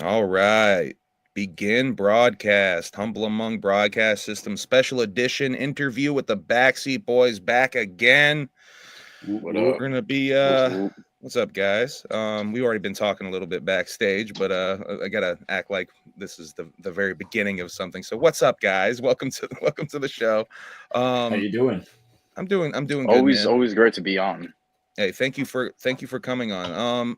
All right. Begin broadcast. Humble Among Broadcast System special edition interview with the Backseat Boys back again. What We're up? gonna be what's up, guys? We've already been talking a little bit backstage, but I gotta act like this is the very beginning of something. So what's up, guys? Welcome to the show. How you doing? I'm doing good, Always, man. always great to be on. Hey, thank you for coming on.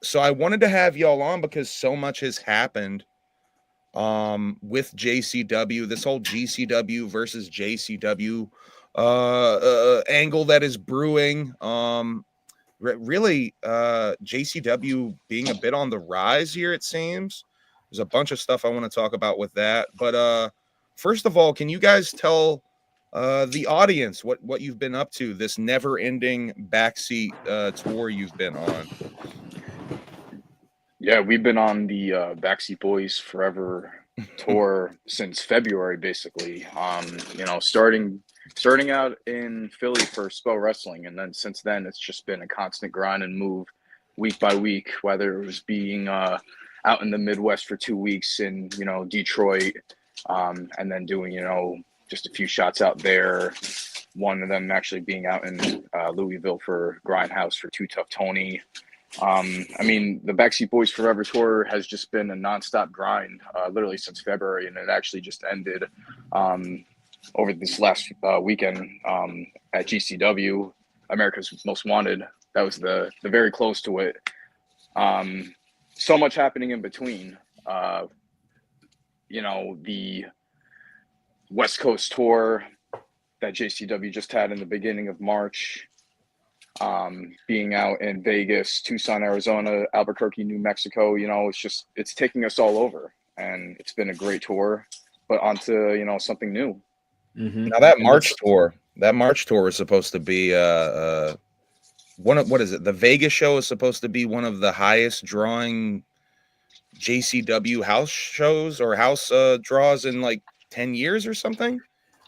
So I wanted to have y'all on because so much has happened with JCW, this whole GCW versus JCW angle that is brewing. Really JCW being a bit on the rise here, it seems. There's a bunch of stuff I want to talk about with that, but first of all, can you guys tell the audience what you've been up to, this never-ending Backseat tour you've been on? Yeah, we've been on the Backseat Boys Forever tour since February, basically. Starting out in Philly for Spell Wrestling, and then since then it's just been a constant grind and move, week by week. Whether it was being out in the Midwest for 2 weeks in Detroit, and then doing just a few shots out there. One of them actually being out in Louisville for Grindhouse for Too Tough Tony. The Backseat Boys Forever tour has just been a nonstop grind, literally since February, and it actually just ended over this last weekend at GCW, America's Most Wanted. That was the very close to it. So much happening in between. The West Coast tour that JCW just had in the beginning of March. Being out in Vegas, Tucson, Arizona, Albuquerque, New Mexico, it's taking us all over, and it's been a great tour, but onto, something new. Mm-hmm. Now that March tour is supposed to be what is it? The Vegas show is supposed to be one of the highest drawing JCW house shows or house draws in like 10 years or something.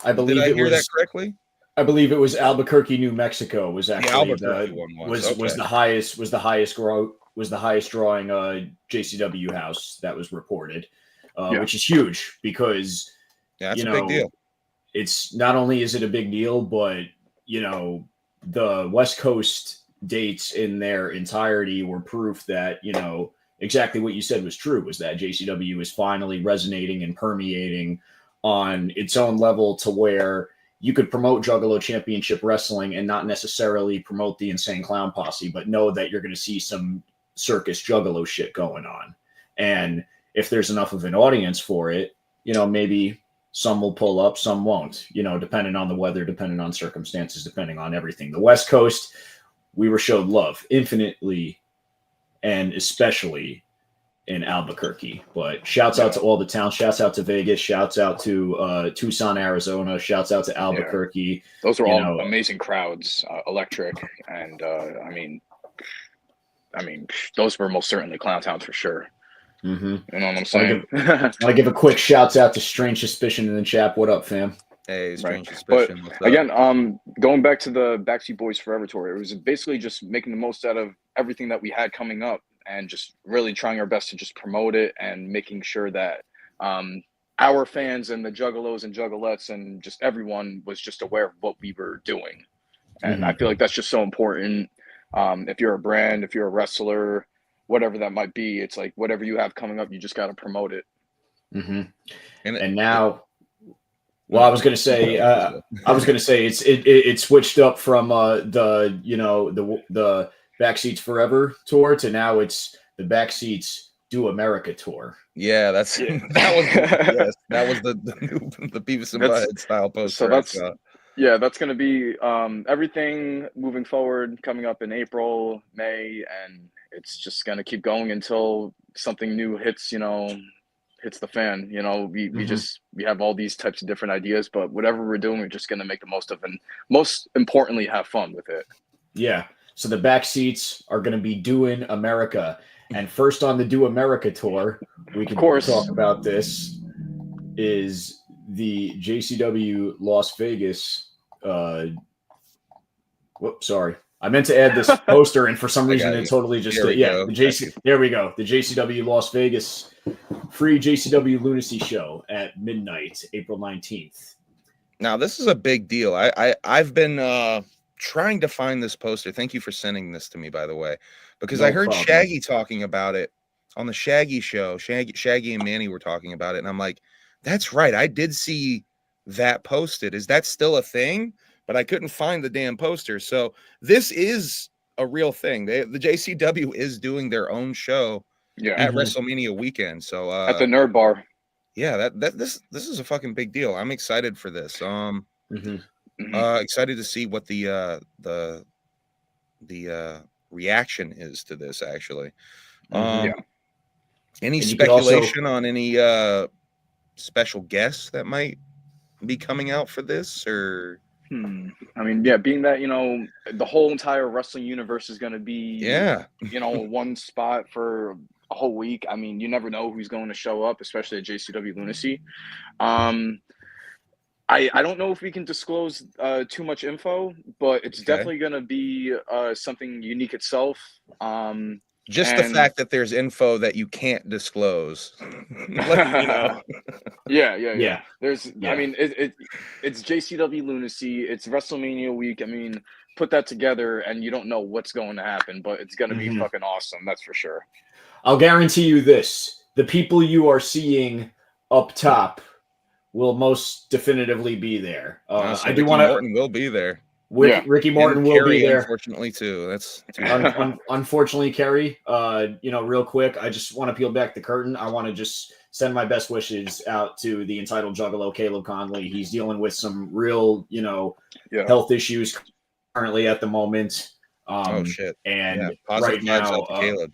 I believe Did I hear that correctly? I believe it was Albuquerque, New Mexico was actually the Albuquerque one was the highest drawing JCW house that was reported, which is huge because that's a big deal. It's not only is it a big deal, but the West Coast dates in their entirety were proof that exactly what you said was true, was that JCW is finally resonating and permeating on its own level to where you could promote Juggalo Championship Wrestling and not necessarily promote the Insane Clown Posse, but know that you're going to see some circus Juggalo shit going on. And if there's enough of an audience for it, maybe some will pull up, some won't, depending on the weather, depending on circumstances, depending on everything. The West Coast, we were showed love infinitely and especially in Albuquerque, but shouts out to all the towns, shouts out to Vegas, shouts out to Tucson, Arizona, shouts out to Albuquerque. Yeah. Those are all amazing crowds, electric, and those were most certainly clown towns for sure. Mm-hmm. You know what I'm saying? I give a quick shouts out to Strange Suspicion in the chat. What up, fam? Hey, Strange Suspicion. But again, going back to the Backseat Boys Forever tour, it was basically just making the most out of everything that we had coming up, and just really trying our best to just promote it and making sure that our fans and the Juggalos and Juggalettes and just everyone was just aware of what we were doing. And I feel like that's just so important. If you're a brand, if you're a wrestler, whatever that might be, it's like whatever you have coming up, you just got to promote it. Mm-hmm. And now, well, I was going to say it switched up from the Backseatz Forever tour to now it's the Backseatz Do America tour. Yeah, that was the Beavis and Butthead style poster. So that's going to be everything moving forward, coming up in April, May, and it's just going to keep going until something new hits the fan. We have all these types of different ideas, but whatever we're doing, we're just going to make the most of, and most importantly, have fun with it. Yeah. So the Backseatz are going to be doing America. And first on the Do America tour, we can talk about this, is the JCW Las Vegas. I meant to add this poster, and for some I reason got it you. totally just There we go. There we go. The JCW Las Vegas free JCW Lunacy show at midnight, April 19th. Now this is a big deal. I've been trying to find this poster. Thank you for sending this to me, by the way, because No I heard problem. Shaggy talking about it on the Shaggy show. Shaggy and Manny were talking about it, and I'm like, that's right. I did see that posted. Is that still a thing? But I couldn't find the damn poster. So this is a real thing. The JCW is doing their own show Yeah. at WrestleMania weekend. So At the Nerd Bar. yeah, this is a fucking big deal. I'm excited for this. Excited to see what the reaction is to this actually. Any And you could speculation on any special guests that might be coming out for this, or I mean, yeah, being that, you know, the whole entire wrestling universe is going to be, you know, one spot for a whole week. I mean, you never know who's going to show up, especially at JCW Lunacy. I don't know if we can disclose too much info, but it's definitely going to be something unique itself. Just the fact that there's info that you can't disclose. Like, you know. Yeah. There's, I mean, it's JCW Lunacy. It's WrestleMania week. I mean, put that together, and you don't know what's going to happen, but it's going to be fucking awesome. That's for sure. I'll guarantee you this: the people you are seeing up top will most definitively be there. I do want to. Morton will be there. Ricky Morton and will Kerry, be there. Unfortunately, too. That's unfortunately, Kerry. You know, real quick, I just want to peel back the curtain. I want to just send my best wishes out to the entitled Juggalo, Caleb Conley. He's dealing with some real, you know, health issues currently at the moment. Oh shit! And positive right now, Caleb.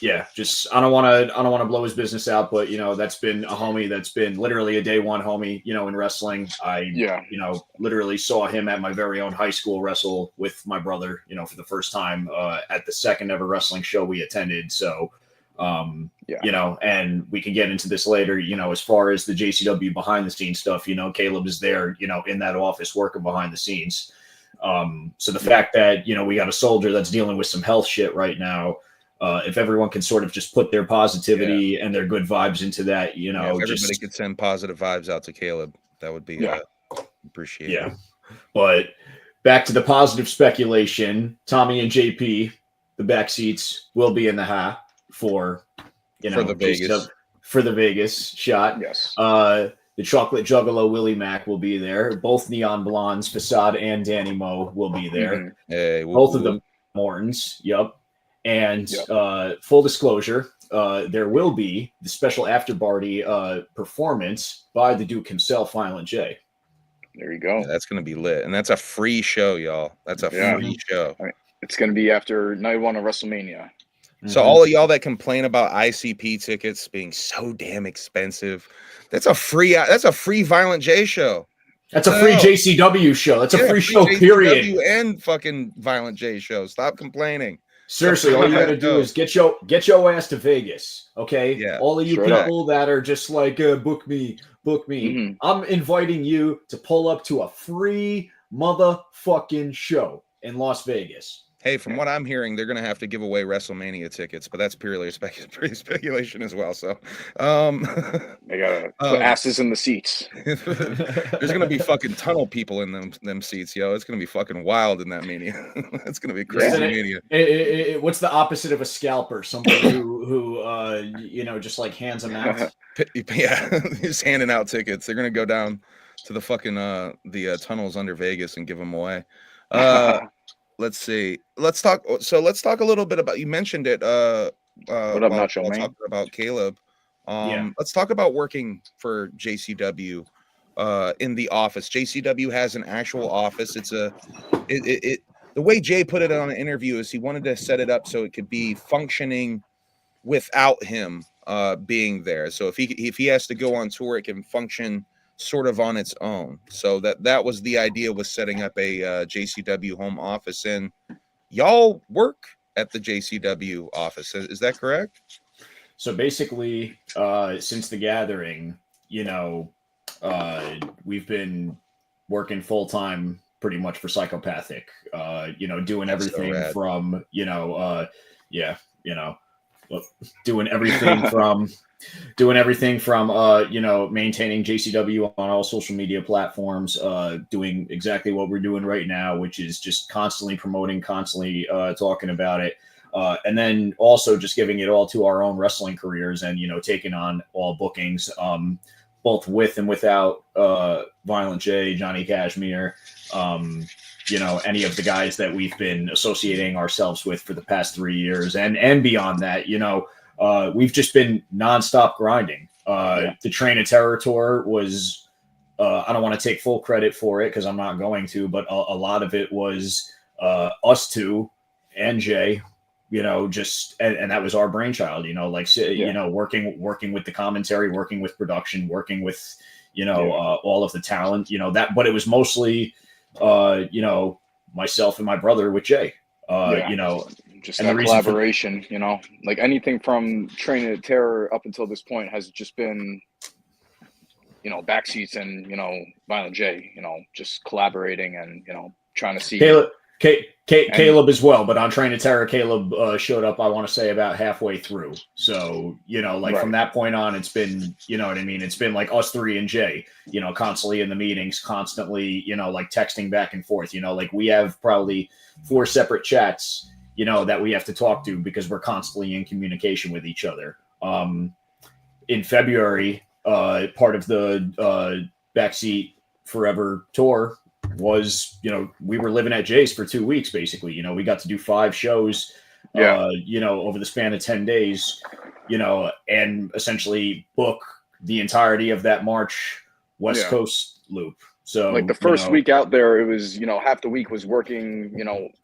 Yeah, just I don't want to blow his business out, but you know, that's been a homie that's been literally a day one homie, you know, in wrestling. You know, literally saw him at my very own high school wrestle with my brother, you know, for the first time at the second ever wrestling show we attended. So you know, and we can get into this later, you know, as far as the JCW behind the scenes stuff, you know, Caleb is there, you know, in that office working behind the scenes. So the fact that, you know, we got a soldier that's dealing with some health shit right now. If everyone can sort of just put their positivity and their good vibes into that, you know, if everybody could send positive vibes out to Caleb, that would be appreciated. Yeah. But back to the positive speculation, Tommy and JP, the Backseatz will be in the hat for, you know, for the Vegas shot. Yes. The Chocolate Juggalo Willie Mack will be there. Both Neon Blondes, Facade and Danny Moe will be there. Hey, both of them Mortons. Yep. And full disclosure, there will be the special after party performance by the Duke himself, Violent J. There you go. Yeah, that's going to be lit. And that's a free show, y'all. That's a free show. I mean, it's going to be after night one of WrestleMania. So all of y'all that complain about ICP tickets being so damn expensive, that's a free Violent J show. That's a free JCW show. That's a free show, period. And fucking Violent J show. Stop complaining. Seriously, all you got to do is get your ass to Vegas, okay? Yeah, all of you people that are just like, book me. I'm inviting you to pull up to a free motherfucking show in Las Vegas. Hey, from what I'm hearing, they're going to have to give away WrestleMania tickets, but that's purely speculation as well. So, they got to put asses in the seats. There's going to be fucking tunnel people in them seats, yo. It's going to be fucking wild in that mania. It's going to be crazy mania. What's the opposite of a scalper? Somebody who you know, just like hands them out. Yeah, just handing out tickets. They're going to go down to the fucking the tunnels under Vegas and give them away. Let's see. Let's talk a little bit about. You mentioned it. What up, Nacho Man? Talking about Caleb. Let's talk about working for JCW in the office. JCW has an actual office. It's the way Jay put it on an interview is he wanted to set it up so it could be functioning without him being there. So if he has to go on tour, it can function sort of on its own. So that was the idea, was setting up a JCW home office. And y'all work at the JCW office, is that correct? So basically, since the gathering, you know, we've been working full time pretty much for psychopathic. Doing That's so everything rad. from doing everything from maintaining JCW on all social media platforms, doing exactly what we're doing right now, which is just constantly promoting, constantly talking about it. And then also just giving it all to our own wrestling careers and, taking on all bookings, both with and without Violent J, Johnny Cashmere, any of the guys that we've been associating ourselves with for the past 3 years and beyond that, we've just been nonstop grinding. The Train of Terror tour was, I don't want to take full credit for it because I'm not going to, but a lot of it was us two and Jay, and that was our brainchild, working with the commentary, working with production, working with, all of the talent, but it was mostly, myself and my brother with Jay, just and that the reason collaboration, like anything from Train of Terror up until this point has just been, Backseatz and, Violent J, just collaborating and, trying to see. Caleb as well, but on Train of Terror, Caleb showed up, I want to say, about halfway through. So, from that point on, it's been, it's been like us three and Jay, constantly in the meetings, constantly, texting back and forth, we have probably 4 separate chats, that we have to talk to because we're constantly in communication with each other. In February, part of the Backseat Forever tour was, we were living at Jay's for 2 weeks, basically. We got to do 5 shows, over the span of 10 days, and essentially book the entirety of that March West Coast loop. So like the first week out there, it was, half the week was working,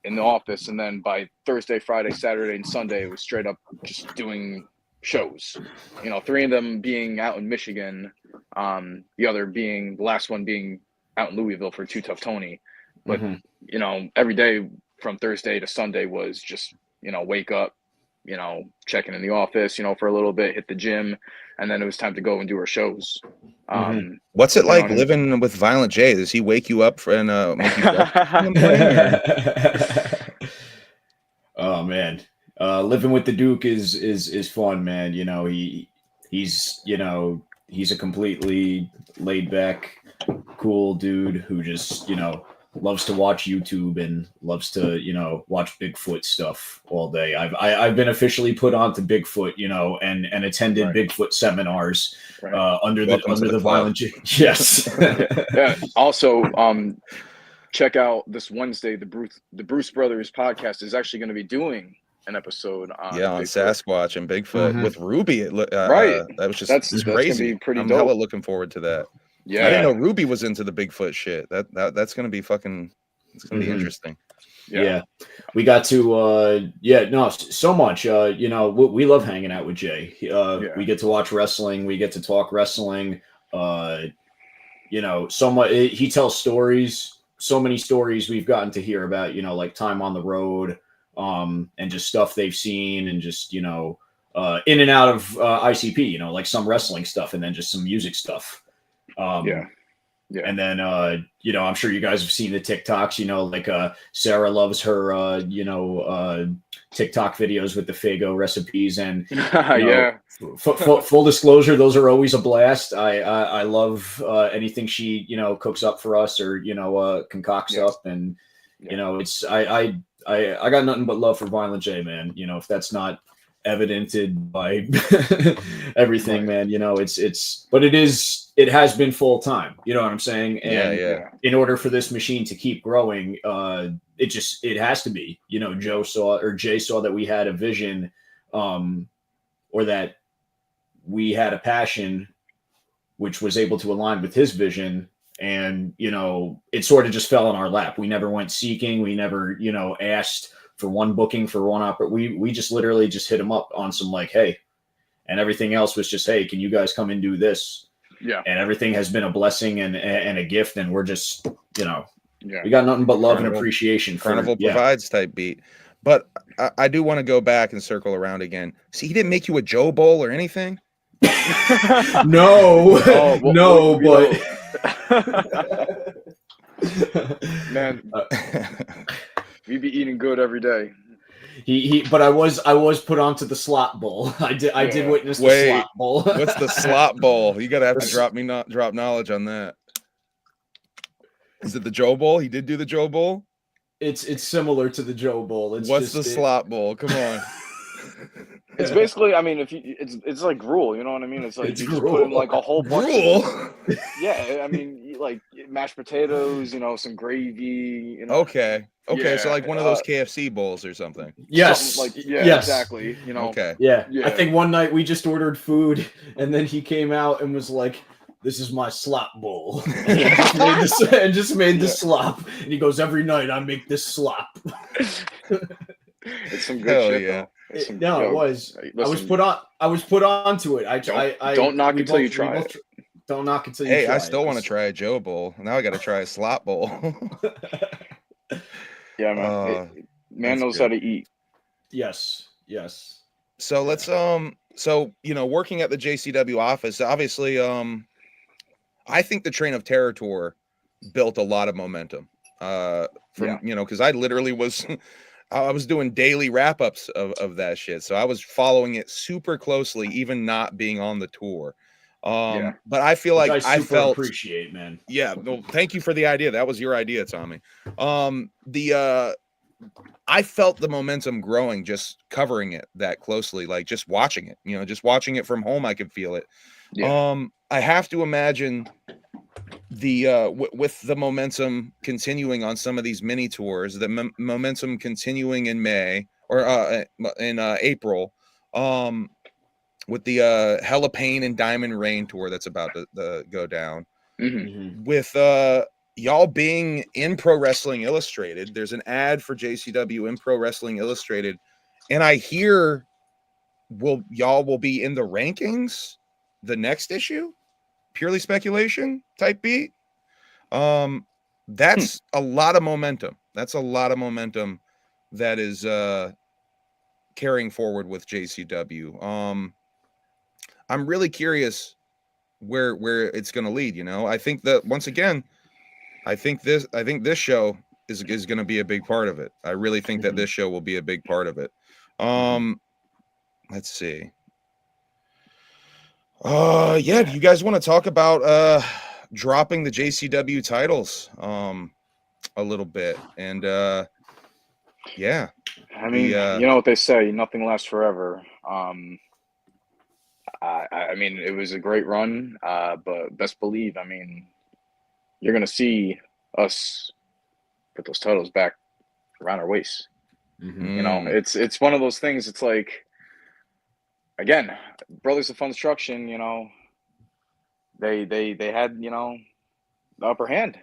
in the office. And then by Thursday, Friday, Saturday, and Sunday, it was straight up just doing shows, 3 of them being out in Michigan. The last one being out in Louisville for Too Tough Tony. But, every day from Thursday to Sunday was just, wake up, checking in the office, for a little bit, hit the gym, and then it was time to go and do our shows. What's it like living with Violent J? Does he wake you up and make you Oh man, living with the Duke is fun, man. He's a completely laid back, cool dude who just loves to watch YouTube and loves to watch Bigfoot stuff all day. I've been officially put onto Bigfoot, and attended Bigfoot seminars under the Violent J. Yes. Yeah. Also, check out this Wednesday. The Bruce Brothers podcast is actually going to be doing an episode on Sasquatch and Bigfoot with Ruby. That was just that's crazy. That's gonna be pretty I'm dope. hella looking forward to that. Yeah, I didn't know Ruby was into the Bigfoot shit. That's gonna be fucking. It's gonna be interesting. Yeah, we got to so much. We love hanging out with Jay. We get to watch wrestling. We get to talk wrestling. So much. He tells stories. So many stories we've gotten to hear about. Like time on the road. And just stuff they've seen and just, in and out of ICP, like some wrestling stuff and then just some music stuff. And then, I'm sure you guys have seen the TikToks, like Sarah loves her, TikTok videos with the Fago recipes and full disclosure, those are always a blast. I love anything she, cooks up for us or, concocts up and, it's, I got nothing but love for Violent J, man. If that's not evidented by everything, man, but it has been full time. You know what I'm saying? And in order for this machine to keep growing, it has to be, Jay saw that we had a vision, or that we had a passion, which was able to align with his vision. And, it sort of just fell in our lap. We never went seeking. We never, asked for one booking for one we just literally just hit him up on some like, hey, and everything else was just, hey, can you guys come and do this? Yeah. And everything has been a blessing and a gift. And we're just, we got nothing but love and appreciation for Carnival Provides type beat. But I do want to go back and circle around again. See, he didn't make you a Joe Bowl or anything. No, but Man, we be eating good every day. But I was put onto the slot bowl. I did witness the Wait, slot bowl. What's the slot bowl? You gotta have to The drop knowledge on that. Is it the Joe Bowl? He did do the Joe Bowl. It's similar to the Joe Bowl. What's the slot bowl? Come on. It's basically, I mean, it's like gruel, you know what I mean? It's like It's you just gruel. put in like a whole bunch Gruel? of, yeah, I mean, like mashed potatoes, you know, some gravy, you know. Okay. So like one of those KFC bowls or something. Yes. Like yes. exactly, you know. Okay. Yeah. Yeah. I think one night we just ordered food, and then he came out and was like, "This is my slop bowl," and just made the slop. And he goes, "Every night I make this slop." It's some good shit, yeah. though. It's some- It yo, was. hey, I was listen, put onto it. don't knock it till you try it. Don't knock it till you Hey, try I still it. want to try a Joe Bowl. Now I got to try a slot bowl. Yeah, man. Man that's knows good. how to eat. Yes. So let's so working at the JCW office, obviously I think the Train of Terror tour built a lot of momentum. Because I literally was I was doing daily wrap-ups of that shit. So I was following it super closely, even not being on the tour. But I feel like I felt appreciate, man. Yeah, well, thank you for the idea. That was your idea, Tommy. I felt the momentum growing just covering it that closely, like just watching it. Just watching it from home, I could feel it. Yeah. I have to imagine with the momentum continuing on some of these mini tours, the momentum continuing in May or in April, with the Hella Pain and Diamond Rain tour that's about to go down. Mm-hmm. With y'all being in Pro Wrestling Illustrated, there's an ad for JCW in Pro Wrestling Illustrated, and I hear y'all will be in the rankings the next issue. Purely speculation type beat. That's a lot of momentum. That's a lot of momentum that is carrying forward with JCW. I'm really curious where it's going to lead. I think that once again, I think this show is going to be a big part of it. I really think that this show will be a big part of it. Let's see. Do you guys want to talk about dropping the JCW titles a little bit? And yeah. I mean, you know what they say, nothing lasts forever. I mean, it was a great run, but best believe, I mean, you're gonna see us put those titles back around our waist. You know, it's one of those things. It's like, again, Brothers of Funstruction, they had, the upper hand.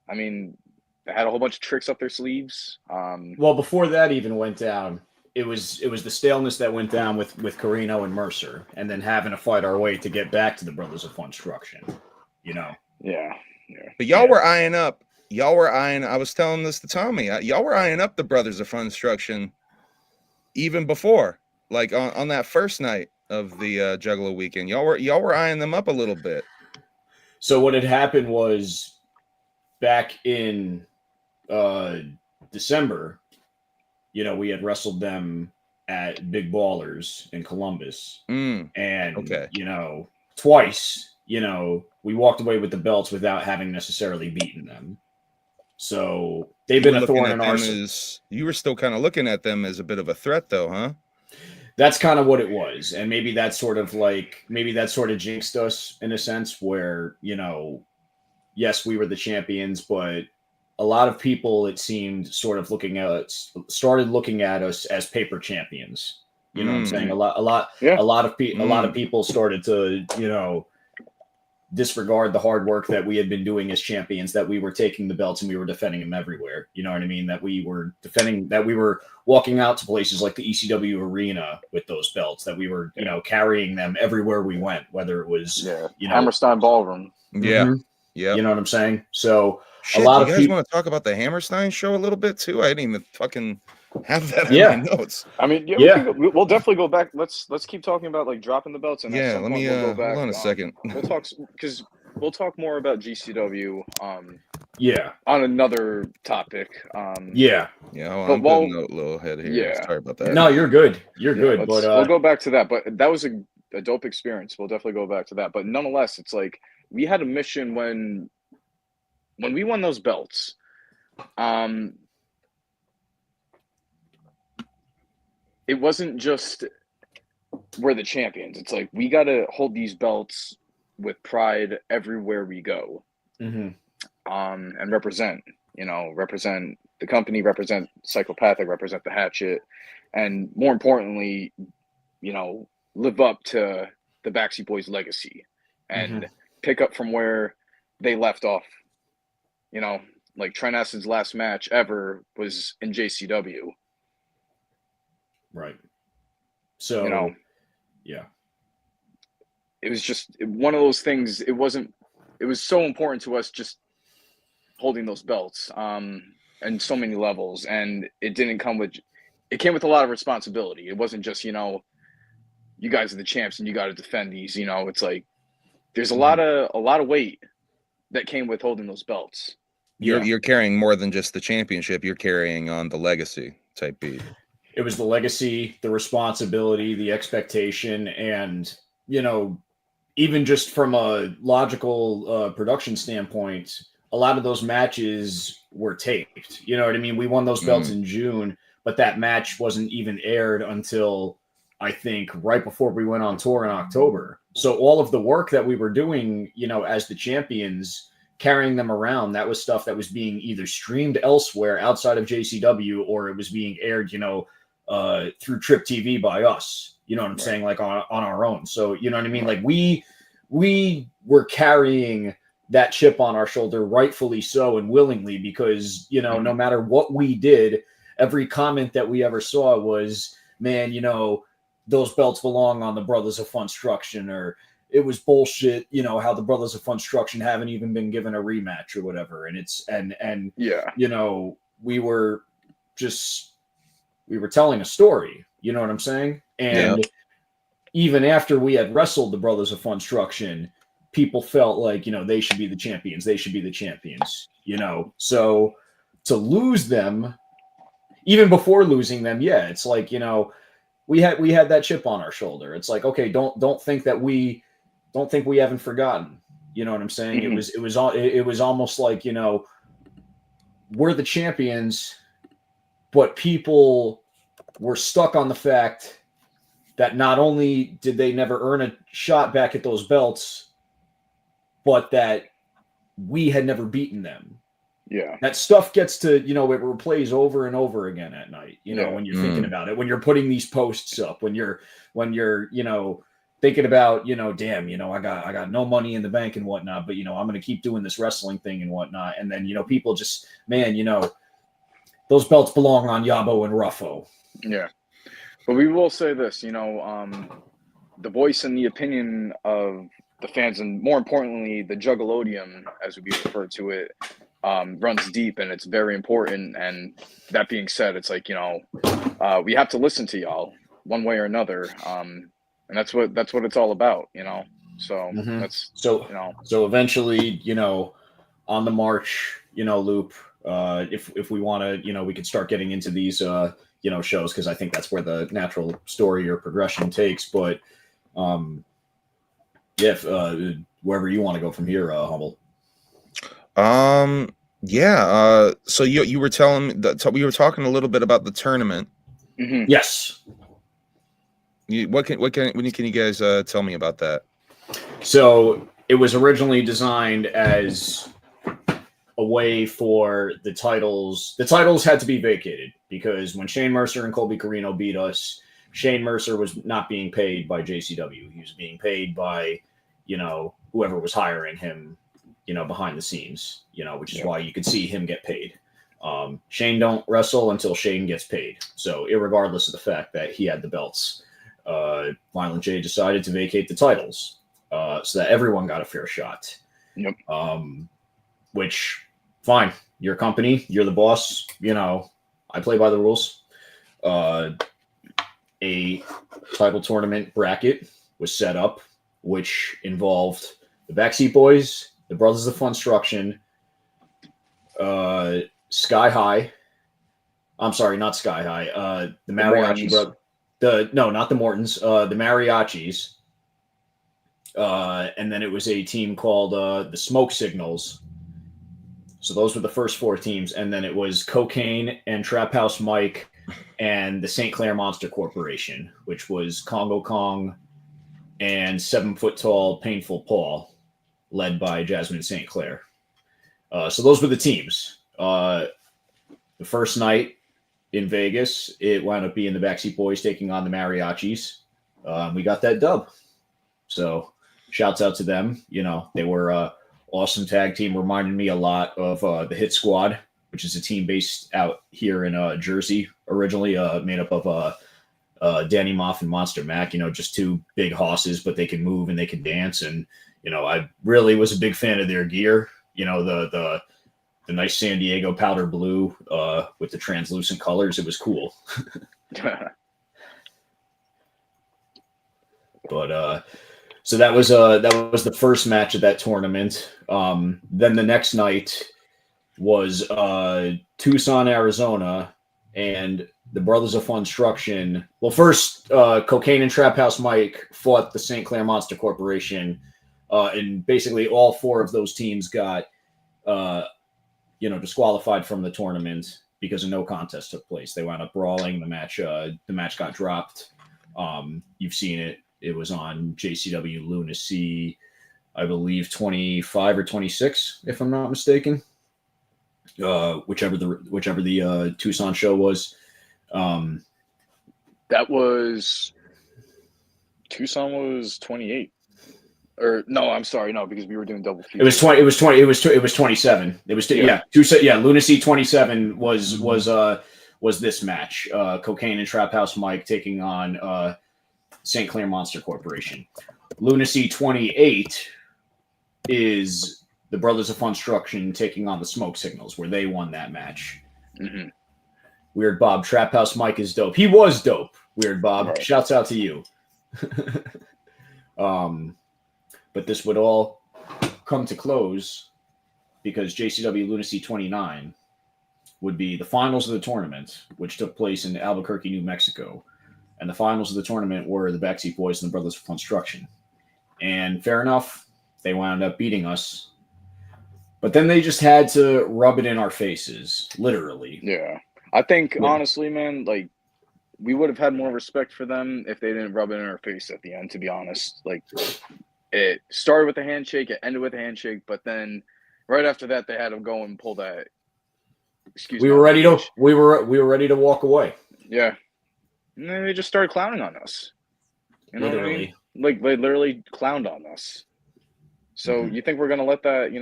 I mean, they had a whole bunch of tricks up their sleeves. Well, before that even went down, it was the staleness that went down with Carino and Mercer, and then having to fight our way to get back to the Brothers of Funstruction. Yeah. But y'all were eyeing up. I was telling this to Tommy. Y'all were eyeing up the Brothers of Funstruction even before, like on that first night of the Juggalo weekend. Y'all were eyeing them up a little bit. So what had happened was back in December, we had wrestled them at Big Ballers in Columbus. And, twice, we walked away with the belts without having necessarily beaten them. So they've been a thorn in our side. You were still kind of looking at them as a bit of a threat, though, huh? That's kind of what it was. And maybe that sort of jinxed us in a sense where, yes, we were the champions, but a lot of people, it seemed, started looking at us as paper champions. You know what I'm saying? A lot of people started to, disregard the hard work that we had been doing as champions, that we were taking the belts and we were defending them everywhere. You know what I mean? That we were walking out to places like the ECW arena with those belts, that we were, carrying them everywhere we went, whether it was, Hammerstein Ballroom. Yeah. Yeah. You know what I'm saying? So shit, a lot of you guys people want to talk about the Hammerstein show a little bit too? I didn't even fucking have that in my notes. I mean, we'll definitely go back. Let's keep talking about like dropping the belts. And let me we'll go back. hold on a second. We'll talk because we'll talk more about GCW Yeah. On another topic. Yeah. Yeah, well, But I'm while- putting a little head here. Yeah. Sorry about that. No, you're good. You're Yeah, good. But we'll go back to that. But that was a dope experience. We'll definitely go back to that. But nonetheless, it's like we had a mission when we won those belts. It wasn't just we're the champions. It's like we got to hold these belts with pride everywhere we go. mm-hmm. And represent the company, represent Psychopathic, represent the Hatchet, and more importantly, live up to the Backseat Boys legacy and pick up from where they left off. Like Trent Acid's last match ever was in JCW. Right. So, yeah. It was just one of those things. It was so important to us just holding those belts and so many levels, and it came with a lot of responsibility. It wasn't just you guys are the champs and you got to defend these. It's like there's a lot of weight that came with holding those belts. You're carrying more than just the championship. You're carrying on the legacy type beat. It was the legacy, the responsibility, the expectation, and even just from a logical production standpoint, a lot of those matches were taped. You know what I mean? We won those belts in June, but that match wasn't even aired until I think right before we went on tour in October. So all of the work that we were doing, as the champions, carrying them around, that was stuff that was being either streamed elsewhere outside of JCW or it was being aired, through Trip TV by us. You know what I'm saying? Like on our own. So, you know what I mean? Like we were carrying that chip on our shoulder, rightfully so and willingly, because, no matter what we did, every comment that we ever saw was, man, those belts belong on the Brothers of Funstruction, or it was bullshit, how the Brothers of Funstruction haven't even been given a rematch or whatever. And we were telling a story, you know what I'm saying? And even after we had wrestled the Brothers of Funstruction, people felt like, they should be the champions. They should be the champions, So to lose them, even before losing them, it's like, we had that chip on our shoulder. It's like, okay, don't think we haven't forgotten. You know what I'm saying? Mm-hmm. It was almost like, we're the champions, but people were stuck on the fact that not only did they never earn a shot back at those belts, but that we had never beaten them. Yeah. That stuff gets to, it replays over and over again at night, when you're thinking about it, when you're putting these posts up, when you're, thinking about, damn, I got no money in the bank and whatnot, but, I'm going to keep doing this wrestling thing and whatnot. And then, people just, man, those belts belong on Yabo and Ruffo. Yeah. But we will say this, the voice and the opinion of the fans, and more importantly, the Juggalodium, as we refer to it, runs deep, and it's very important. And that being said, it's like, we have to listen to y'all one way or another. And that's what it's all about, So that's so eventually, on the march, loop, if we want to, we could start getting into these shows, because I think that's where the natural story or progression takes. But wherever you want to go from here, Humble. So you were telling me that we were talking a little bit about the tournament. Mm-hmm. Yes. What can you guys tell me about that? So it was originally designed as a way for the titles. The titles had to be vacated because when Shane Mercer and Colby Carino beat us, Shane Mercer was not being paid by JCW. He was being paid by, whoever was hiring him, behind the scenes, which is why you could see him get paid. Shane don't wrestle until Shane gets paid. So irregardless of the fact that he had the belts, Violent J decided to vacate the titles so that everyone got a fair shot. Yep. Which, fine. Your company, you're the boss. I play by the rules. A title tournament bracket was set up, which involved the Backseat Boys, the Brothers of Funstruction, Sky High. I'm sorry, not Sky High. The Mariachi Mortons. No, not the Mortons. The Mariachis. And then it was a team called the Smoke Signals. So those were the first 4 teams, and then it was Cocaine and Trap House Mike and the St. Clair Monster Corporation, which was Congo Kong and 7-foot-tall Painful Paul, led by Jasmine St. Clair. So those were the teams. The first night in Vegas, it wound up being the Backseat Boys taking on the Mariachis. We got that dub. So shouts out to them. You know, they were awesome tag team. Reminded me a lot of the Hit Squad, which is a team based out here in Jersey, originally made up of Danny Moff and Monster Mac. You know, just 2 big hosses, but they can move and they can dance. And you know, I really was a big fan of their gear. You know, the nice San Diego powder blue with the translucent colors. It was cool. But so that was the first match of that tournament. Then the next night was Tucson, Arizona, and the Brothers of Funstruction. Well, first Cocaine and Trap House Mike fought the St. Clair Monster Corporation, and basically all 4 of those teams got disqualified from the tournament because a no contest took place. They wound up brawling. The match got dropped. You've seen it. It was on JCW Lunacy, I believe 25 or 26, if I'm not mistaken. Whichever the Tucson show was. That was Tucson was 28. Or no, I'm sorry, no, because we were doing double feature. It was 20. It was 20. It was 27. It was Tucson. Yeah, Lunacy 27 was this match. Cocaine and Trap House Mike taking on St. Clair Monster Corporation. Lunacy 28 is the Brothers of Funstruction taking on the Smoke Signals, where they won that match. Mm-hmm. Weird Bob, Trap House Mike is dope. He was dope. Weird Bob, right. Shouts out to you. But this would all come to close because JCW Lunacy 29 would be the finals of the tournament, which took place in Albuquerque, New Mexico. And the finals of the tournament were the Backseat Boys and the Brothers of Funstruction. And fair enough, they wound up beating us. But then they just had to rub it in our faces, literally. Yeah. I think, honestly, man, like, we would have had more respect for them if they didn't rub it in our face at the end, to be honest. Like, it started with a handshake, it ended with a handshake, but then right after that, they had to go and pull that. We were ready to walk away. Yeah. And then they just started clowning on us. You know literally. What I mean? Like, they literally clowned on us. So you think we're going to let that,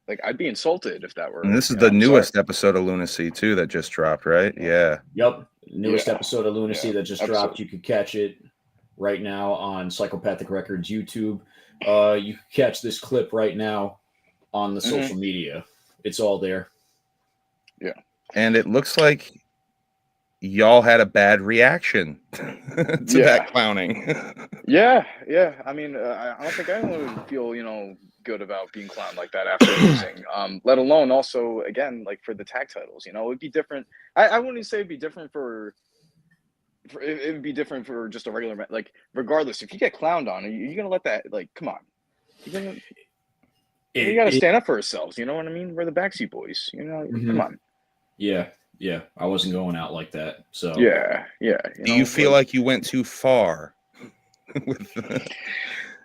like, I'd be insulted if that were. And this is the newest episode of Lunacy, too, that just dropped, right? Yeah. Yep. Newest episode of Lunacy that just dropped. You could catch it right now on Psychopathic Records YouTube. You can catch this clip right now on the social media. It's all there. Yeah. And it looks like y'all had a bad reaction to that clowning. Yeah. I mean, I don't think anyone would feel, good about being clowned like that after losing. Let alone also, again, like for the tag titles, it'd be different. I wouldn't even say it'd be different it would be different for just a regular, like, regardless, if you get clowned on, you're going to let that, like, come on. We got to stand up for ourselves. You know what I mean? We're the Backseat Boys. Come on. Yeah. I wasn't going out like that. So yeah. Do you feel like you went too far with your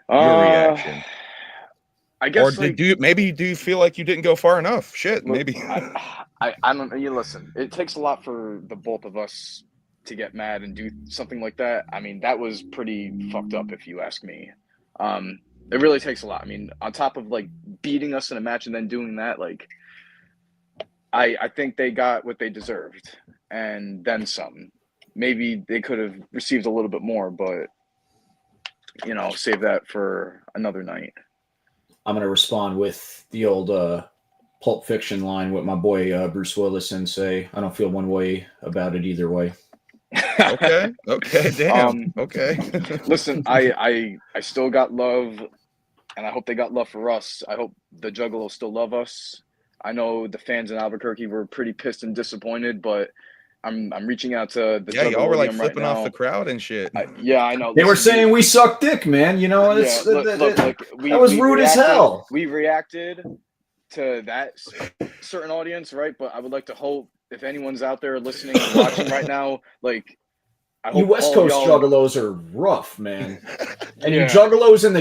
reaction? I guess. Or do you feel like you didn't go far enough? Shit, maybe. I don't. You listen. It takes a lot for the both of us to get mad and do something like that. I mean, that was pretty fucked up, if you ask me. It really takes a lot. I mean, on top of like beating us in a match and then doing that, like, I think they got what they deserved and then some. Maybe they could have received a little bit more, but save that for another night. I'm going to respond with the old Pulp Fiction line with my boy Bruce Willis and say, I don't feel one way about it either way. Okay. Damn. Okay. Listen, I still got love, and I hope they got love for us. I hope the Juggalos still love us. I know the fans in Albuquerque were pretty pissed and disappointed, but I'm reaching out to the Y'all were like Juggalodeum right flipping off now. the crowd and shit. Yeah, I know. They were Listen, saying we suck dick, man. You know, yeah, look, like that was rude as hell. We reacted to that certain audience, right? But I would like to hope if anyone's out there listening and watching right now, like, I hope You West all Coast y'all, juggalos are rough, man. And Yeah. you juggalos in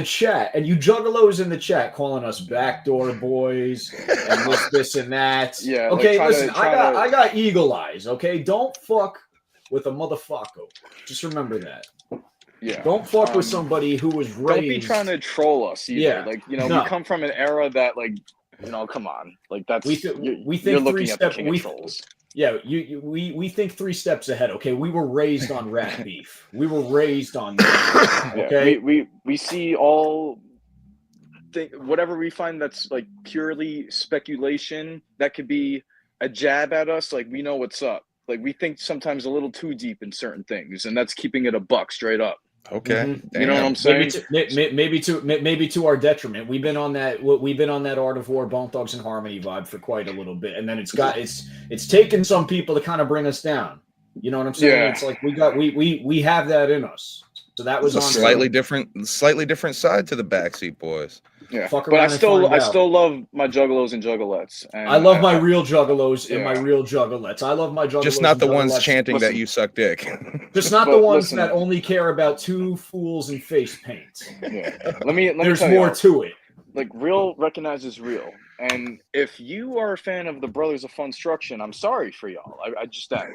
the chat, calling us backdoor boys and this and that. Yeah, like, Okay, tryna- listen, tryna- I got eagle eyes. Okay, don't fuck with a motherfucker. Just remember that. yeah, Don't fuck with somebody who was raised. Don't be trying to troll us either. Yeah. Like, you know, No. we come from an era that, like, you know, come on, like, that's We think you're looking at the king of trolls. Yeah, we think 3 steps ahead. Okay, we were raised on rat beef. We were raised on that. Okay, Yeah, we see all whatever we find that's like purely speculation that could be a jab at us. Like, we know what's up. Like, we think sometimes a little too deep in certain things, and that's keeping it a buck straight up. Okay, You know what I'm saying? Maybe to our detriment. We've been on that Art of War, Bone Thugs and Harmony vibe for quite a little bit, and then it's taken some people to kind of bring us down. You know what I'm saying? Yeah. It's like we have that in us. So that was it's a slightly different side to the Backseat Boys. Yeah, Fuck but I around and find out. still love my juggalos and juggalettes. And I love my real juggalos and Yeah. my real juggalettes. I love my juggalos. Just not the and ones juggalettes. chanting Listen. that you suck dick. Just not the But ones listen. that only care about 2 fools in face paint. Yeah. Let me There's tell more y'all, to it. like, real recognizes real. And if you are a fan of the Brothers of Funstruction, I'm sorry for y'all. I just am.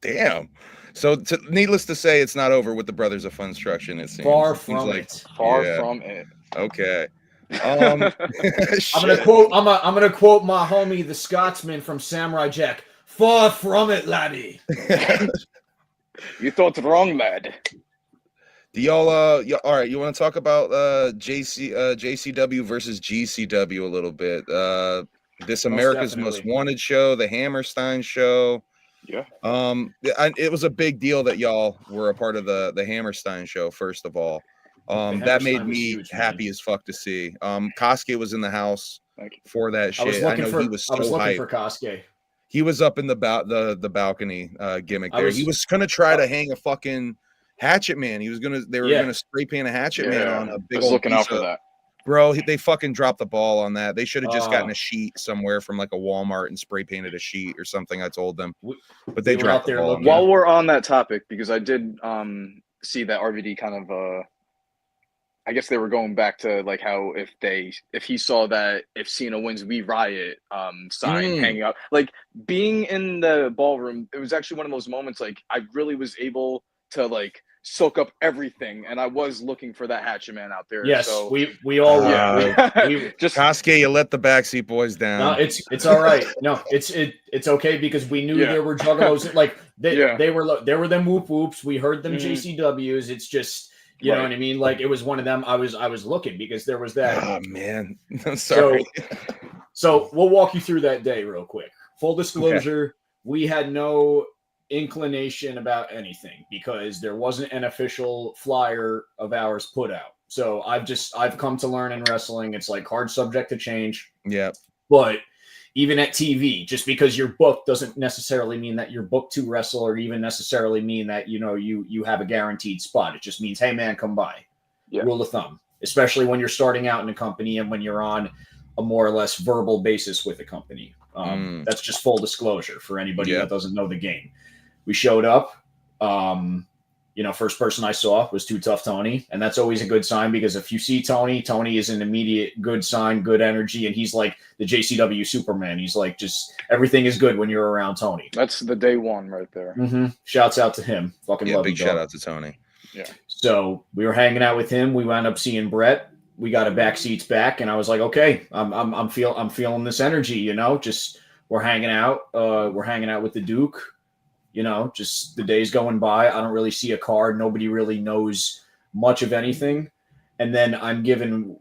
Damn. So, needless to say, it's not over with the Brothers of Funstruction. It seems Far It seems from like it. Far Yeah. from it. okay. I'm gonna Shit. quote. I'm gonna quote my homie, the Scotsman from Samurai Jack. Far from it, laddie. You thought wrong, lad. Do y'all all right, you want to talk about JCW versus GCW a little bit? This America's Most definitely. Wanted show, the Hammerstein show. Yeah. It was a big deal that y'all were a part of the Hammerstein show, first of all. That made Hammerstein was me huge, man. happy as fuck to see. Kosuke was in the house Thank you. for that I shit. was I looking know for. he was so I was looking hyped. for Kosuke. He was up in the balcony gimmick there. He was gonna try to hang a fucking Hatchet Man. They were gonna spray paint a Hatchet Man on a I big was old looking out piece for of- that. Bro, they fucking dropped the ball on that. They should have just gotten Oh. a sheet somewhere from like a Walmart and spray painted a sheet or something. I told them, We- but they we were dropped out the there ball. on looking- that. While we're on that topic, because I did see that RVD kind of I guess they were going back to like how if he saw that if Cena wins we riot sign hanging up, like being in the ballroom, it was actually one of those moments like I really was able to like soak up everything, and I was looking for that Hatchet Man out there. Yes, so we all were. yeah, we just Kosuke, you let the Backseat Boys No, down. it's all right. No, it's okay because we knew Yeah. there were juggalos. Like they Yeah. they were them whoop whoops. We heard them Mhm. JCWs. It's just you know Right. what I mean. Like it was one of them. I was looking because there was that. Oh man, I'm sorry. So we'll walk you through that day real quick. Full disclosure: we had no inclination about anything because there wasn't an official flyer of ours put out. So I've come to learn in wrestling, it's like hard subject to change. Yeah, But even at TV, just because you're booked doesn't necessarily mean that you're booked to wrestle, or even necessarily mean that you have a guaranteed spot. It just means, hey man, come by. Yeah. Rule of thumb, especially when you're starting out in a company and when you're on a more or less verbal basis with a company. That's just full disclosure for anybody that doesn't know the game. We showed up. First person I saw was Too Tough Tony, and that's always a good sign because if you see Tony is an immediate good sign, good energy, and he's like the JCW Superman. He's like just everything is good when you're around Tony. that's the day one right there. Shouts out to him. Fucking love big him, shout dog. out to Tony. Yeah. So we were hanging out with him. We wound up seeing Brett. We got a Backseatz back, and I was like, okay, I'm feeling this energy. Just we're hanging out. We're hanging out with the Duke. Just the days going by. I don't really see a card. Nobody really knows much of anything. And then I'm given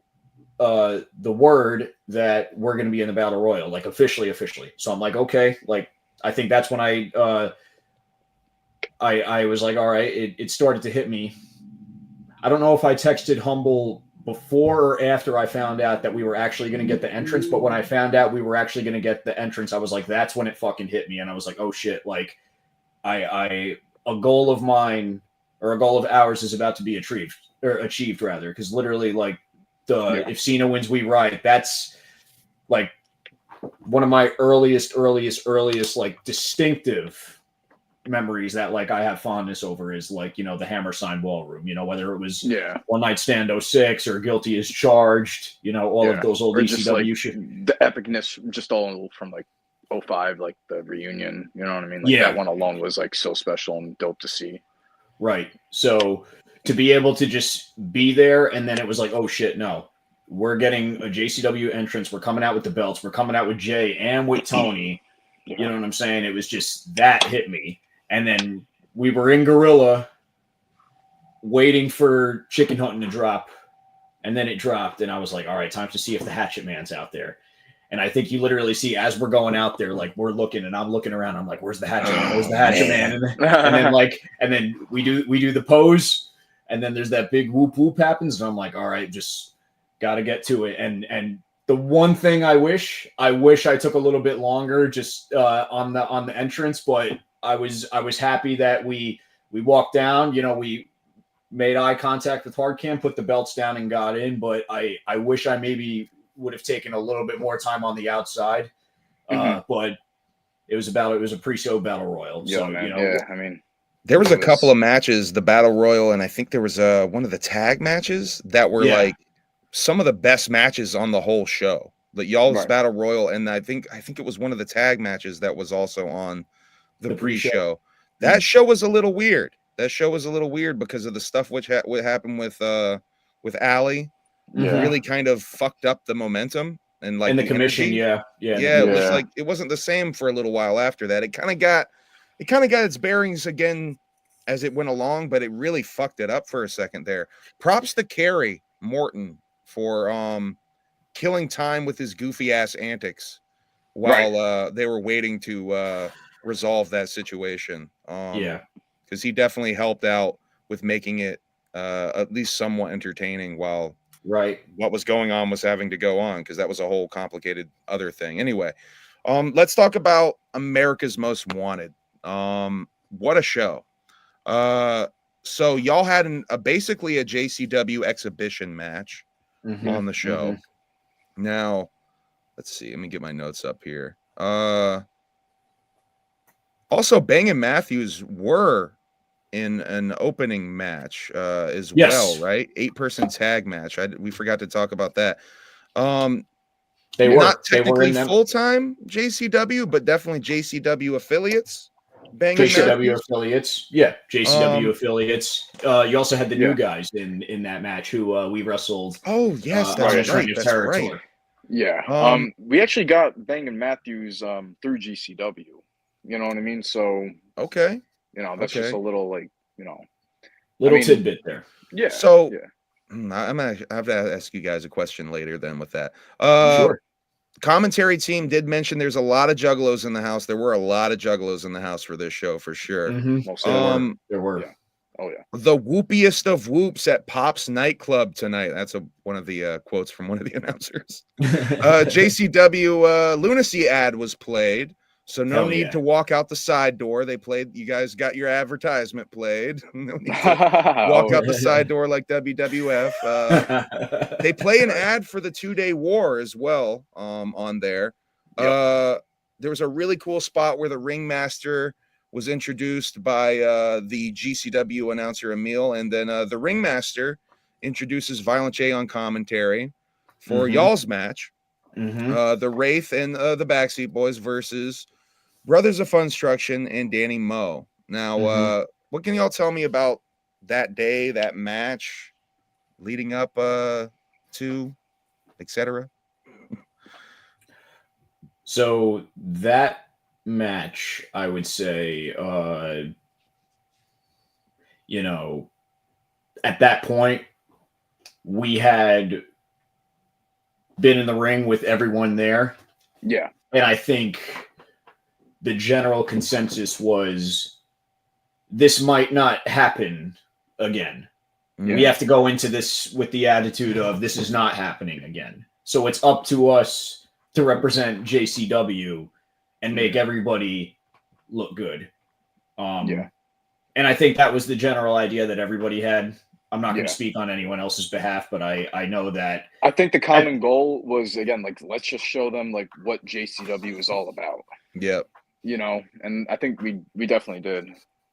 the word that we're going to be in the Battle Royal, like officially. So I'm like, okay, like I think that's when I was like, all right, it started to hit me. I don't know if I texted Humble before or after I found out that we were actually going to get the entrance. But when I found out we were actually going to get the entrance, I was like, that's when it fucking hit me. And I was like, oh shit, like a goal of mine or a goal of ours is about to be achieved rather. Because literally like if Cena wins, we riot. That's like one of my earliest like distinctive memories that like I have fondness over is like, you know, the Hammer Sign Ballroom, you know, whether it was One Night Stand 06 or Guilty as Charged, you know, all of those old ECW shit. The epicness just all from like 05, like the reunion, you know what I mean? Like that one alone was like so special and dope to see. Right. So to be able to just be there and then it was like, oh shit, no. We're getting a JCW entrance. We're coming out with the belts. We're coming out with Jay and with Tony. You know what I'm saying? It was just that hit me. And then we were in Gorilla waiting for Chicken Hunting to drop. And then it dropped. And I was like, all right, time to see if the Hatchet Man's out there. And I think you literally see as we're going out there, like we're looking and I'm looking around. I'm like, where's the Hatchet Man? Where's the Hatchet Man? And then we do the pose. And then there's that big whoop whoop happens. And I'm like, all right, just got to get to it. And the one thing I wish I took a little bit longer just on the entrance, but I was happy that we walked down, you know, we made eye contact with Hardcam, put the belts down and got in, but I wish I maybe would have taken a little bit more time on the outside. But it was a pre-show battle royal. Yeah, so, man. You know, I mean, there was a couple of matches, the battle royal, and I think there was one of the tag matches that were like some of the best matches on the whole show. The y'all's battle royal, and I think it was one of the tag matches that was also on the pre-show. That show was a little weird. Because of the stuff what happened with Allie. Really kind of fucked up the momentum and like the commission. Energy. It was like it wasn't the same for a little while after that. It kind of got its bearings again as it went along, but it really fucked it up for a second there. Props to Kerry Morton for killing time with his goofy ass antics while they were waiting to resolve that situation. Because he definitely helped out with making it at least somewhat entertaining while what was going on was having to go on, because that was a whole complicated other thing. Anyway, let's talk about America's Most Wanted. What a show. So y'all had basically a JCW exhibition match on the show. Now, let's see. Let me get my notes up here. Also, Bang and Matthews were in an opening match as well, right? 8-person tag match. We forgot to talk about that. They were not technically full-time JCW, but definitely JCW affiliates. Bang JCW affiliates, JCW affiliates. You also had the new guys in that match who we wrestled. Oh yes, that's right. That's right. Yeah. We actually got Bang and Matthews through GCW. You know what I mean? So okay. You know, that's just a little like, you know, tidbit there. Yeah. So I'm gonna have to ask you guys a question later then with that. Sure. Commentary team did mention there's a lot of juggalos in the house. There were a lot of juggalos in the house for this show for sure. There were. Yeah. Oh yeah. The whoopiest of whoops at Pop's nightclub tonight. That's one of the quotes from one of the announcers. JCW Lunacy ad was played. So no need to walk out the side door. They played. You guys got your advertisement played. No need to walk out the side door like WWF. They play an ad for the 2-day war as well on there. There was a really cool spot where the ringmaster was introduced by the GCW announcer Emil, and then the ringmaster introduces Violent J on commentary for y'all's match. The Wraith and the Backseat Boys versus Brothers of Funstruction and Danny Moe. Now, what can y'all tell me about that day, that match, leading up to, etc.? So that match, I would say, you know, at that point, we had been in the ring with everyone there. Yeah. And I think the general consensus was this might not happen again. We have to go into this with the attitude of this is not happening again. So it's up to us to represent JCW and make everybody look good. And I think that was the general idea that everybody had. I'm not going to speak on anyone else's behalf, but I know that. I think the common goal was, again, like, let's just show them like what JCW is all about. Yeah. You know, and I think we definitely did.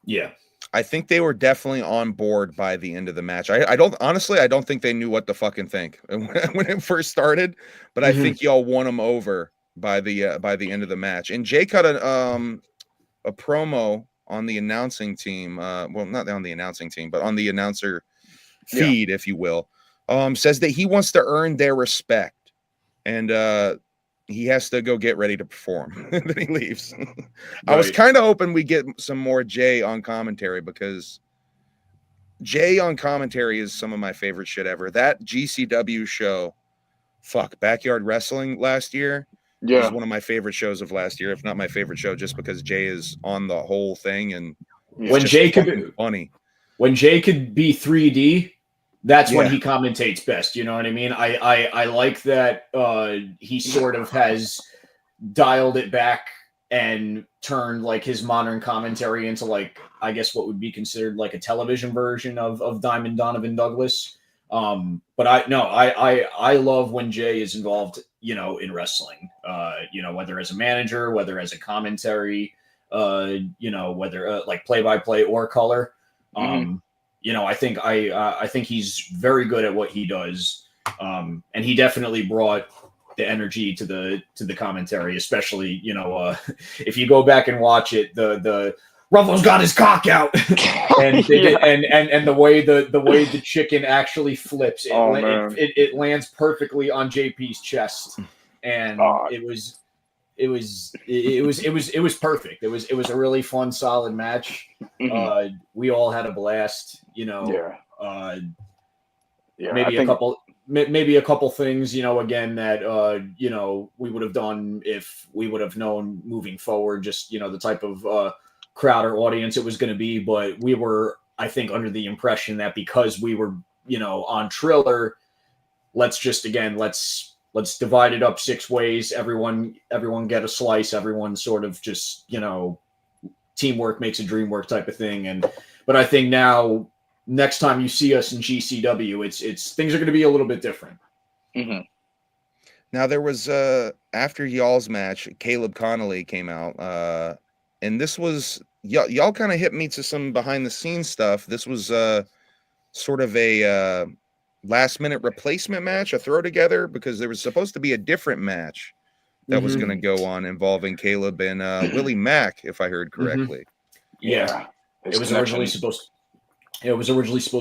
Yeah. I think they were definitely on board by the end of the match. I don't think they knew what to fucking think when it first started, but I think y'all won them over by the end of the match. And Jay cut a promo on the announcing team. Well, not on the announcing team, but on the announcer feed, if you will. Says that he wants to earn their respect, and he has to go get ready to perform. Then he leaves. I was kind of hoping we get some more Jay on commentary, because Jay on commentary is some of my favorite shit ever. That GCW show, Backyard Wrestling last year, was one of my favorite shows of last year, if not my favorite show, just because Jay is on the whole thing, and when Jay could be funny. When Jay could be 3D, that's when he commentates best. You know what I mean? I like that he sort of has dialed it back and turned like his modern commentary into, like, I guess what would be considered like a television version of Diamond Donovan Douglas. But I love when Jay is involved, you know, in wrestling, you know, whether as a manager, whether as a commentary, you know, whether like play-by-play or color. You know, I think he's very good at what he does, and he definitely brought the energy to the commentary, especially, you know, if you go back and watch it, the Ruffalo's got his cock out, and and the way the chicken actually flips, it lands perfectly on JP's chest, and it was perfect. It was a really fun, solid match. We all had a blast, you know. Maybe a couple things, you know, again, that you know, we would have done if we would have known moving forward, just, you know, the type of crowd or audience it was going to be. But we were, I think, under the impression that because we were, you know, on Triller, let's divide it up 6 ways. Everyone get a slice. Everyone sort of just, you know, teamwork makes a dream work type of thing. But I think now, next time you see us in GCW, it's things are going to be a little bit different. Now there was after y'all's match, Caleb Connolly came out, and this was y'all kind of hit me to some behind the scenes stuff. This was sort of a last minute replacement match, a throw together, because there was supposed to be a different match that was going to go on involving Caleb and Willie Mack, if I heard correctly. Yeah, it was originally supposed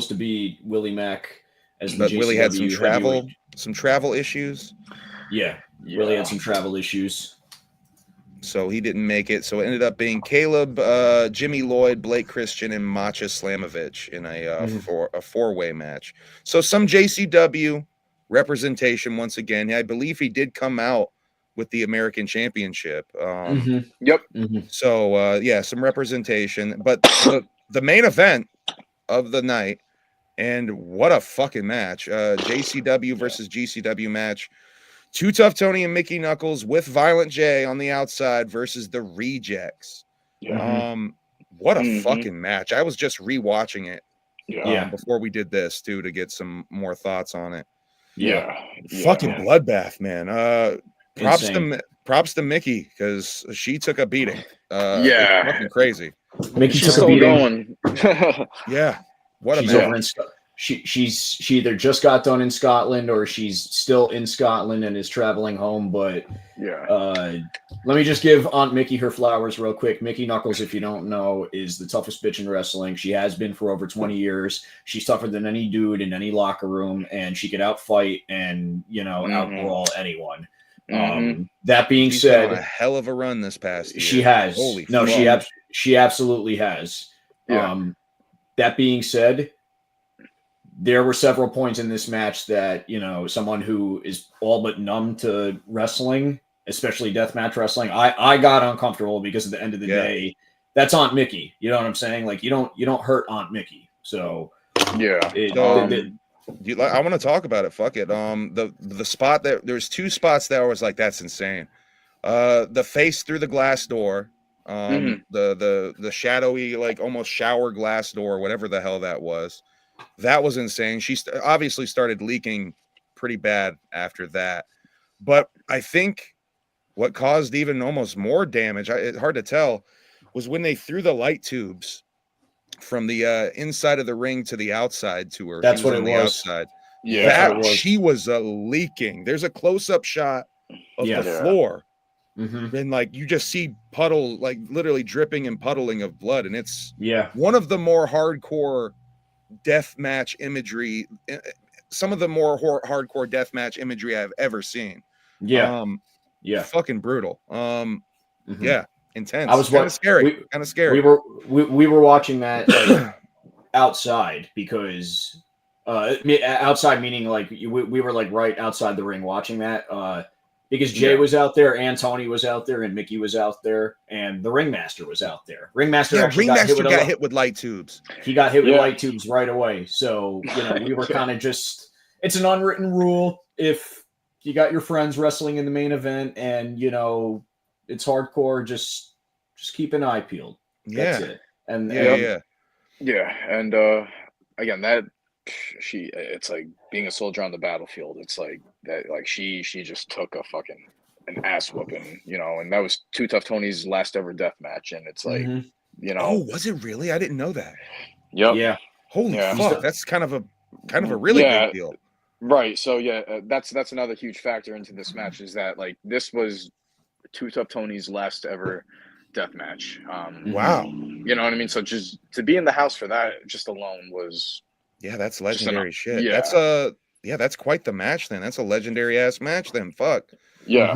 to be Willie Mack, but Willie had some travel issues. Willie had some travel issues, so he didn't make it. So it ended up being Caleb, Jimmy Lloyd, Blake Christian, and Macha Slamovich in a four-way match. So some JCW representation once again. I believe he did come out with the American Championship. So some representation. But the main event of the night, and what a fucking match! JCW versus GCW match. Too Tough Tony and Mickey Knuckles with Violent J on the outside versus the Rejects. What a fucking match! I was just rewatching it before we did this too, to get some more thoughts on it. Fucking bloodbath, man. Props to Mickey, because she took a beating. It's fucking crazy. Mickey took a beating. What a match. She either just got done in Scotland or she's still in Scotland and is traveling home. But let me just give Aunt Mickey her flowers real quick. Mickey Knuckles, if you don't know, is the toughest bitch in wrestling. She has been for over 20 years. She's tougher than any dude in any locker room, and she could outfight and, you know, outbrawl anyone. That being said, a hell of a run this past year. She has. She absolutely has. That being said, there were several points in this match that, you know, someone who is all but numb to wrestling, especially deathmatch wrestling, I got uncomfortable, because at the end of the day, that's Aunt Mickey. You know what I'm saying? Like, you don't hurt Aunt Mickey. So Yeah. I want to talk about it. Fuck it. The spot there's 2 spots that I was like, that's insane. The face through the glass door. The shadowy, like almost shower glass door, whatever the hell that was. That was insane. She obviously started leaking pretty bad after that. But I think what caused even almost more damage, it's hard to tell, was when they threw the light tubes from the inside of the ring to the outside to her. That's She was what on it the was. outside. Yeah. She was leaking. There's a close-up shot of the floor. And like you just see puddle, like literally dripping and puddling of blood. And it's one of the more hardcore death match imagery, some of the more hardcore death match imagery I've ever seen. Fucking brutal. Yeah, intense. I was kind of scary. Kind of scary. We were watching that like, outside because outside meaning like we were like right outside the ring watching that because Jay was out there and Tony was out there and Mickey was out there and the ringmaster was out there. Ringmaster got hit with light tubes. He got hit with light tubes right away. So we were kind of just, it's an unwritten rule. If you got your friends wrestling in the main event and it's hardcore, just keep an eye peeled. That's it. And and again, that it's like being a soldier on the battlefield. It's like that, like she just took an ass whooping, and that was Too Tough Tony's last ever death match. And it's like, oh, was it really? I didn't know that. Yep. Yeah. Holy fuck. That's kind of a really big deal. Right. So that's another huge factor into this match is that like this was Too Tough Tony's last ever death match. Wow. You know what I mean? So just to be in the house for that just alone was that's legendary shit. Yeah. That's quite the match then. That's a legendary ass match then. Fuck. Yeah.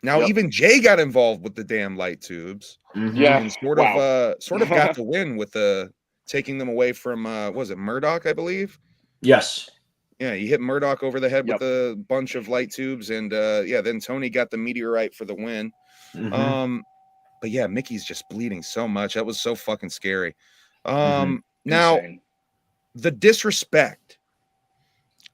Now even Jay got involved with the damn light tubes. Yeah. And sort of got the win with taking them away from was it Murdoch, I believe? Yes. Yeah, he hit Murdoch over the head with a bunch of light tubes, and then Tony got the meteorite for the win. But yeah, Mickey's just bleeding so much. That was so fucking scary. Now Insane. The disrespect.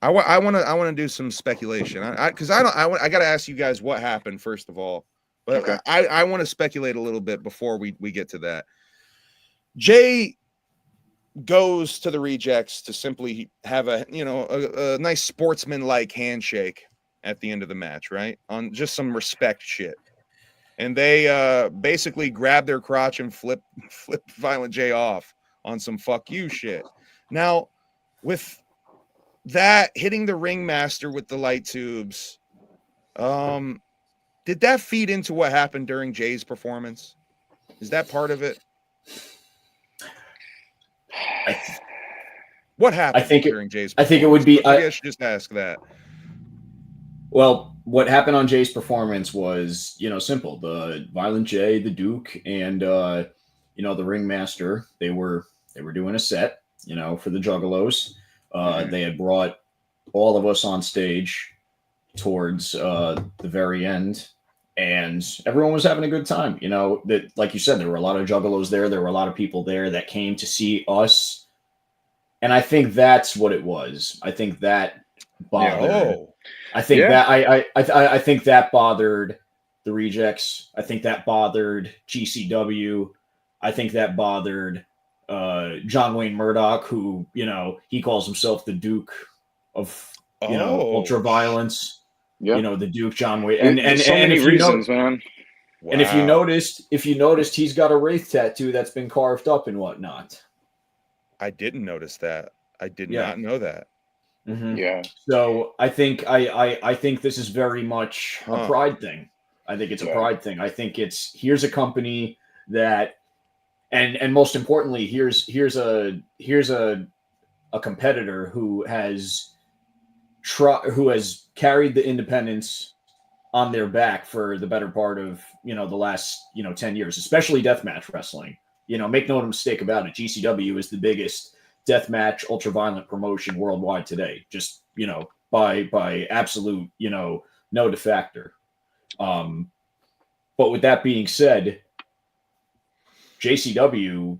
I want to do some speculation because I got to ask you guys what happened first of all. But I want to speculate a little bit before we get to that. Jay goes to the rejects to simply have a nice sportsman-like handshake at the end of the match, right? On just some respect shit. And they basically grab their crotch and flip Violent J off on some fuck you shit. Now, with that hitting the ringmaster with the light tubes, did that feed into what happened during Jay's performance? Is that part of it? What happened during Jay's performance? I think it would be. I should just ask that. Well, what happened on Jay's performance was, simple. The Violent J, the Duke, and the ringmaster, they were doing a set, for the Juggalos. They had brought all of us on stage towards the very end, and everyone was having a good time. That, like you said, there were a lot of Juggalos there. There were a lot of people there that came to see us, and I think that's what it was. I think that bothered. I think that I think that bothered the rejects. I think that bothered GCW. I think that bothered John Wayne Murdoch, who he calls himself the Duke of ultra violence. The Duke, John Wayne, and so many reasons, man. Wow. And if you noticed, he's got a wraith tattoo that's been carved up and whatnot. I didn't notice that. I did not know that. Yeah. So I think I think this is very much a pride thing. I think it's a pride thing. I think here's a company that, and most importantly, here's a competitor who has carried the independents on their back for the better part of the last 10 years, especially deathmatch wrestling. Make no mistake about it. GCW is the biggest deathmatch ultra-violent promotion worldwide today, just by absolute no defactor. But with that being said, JCW,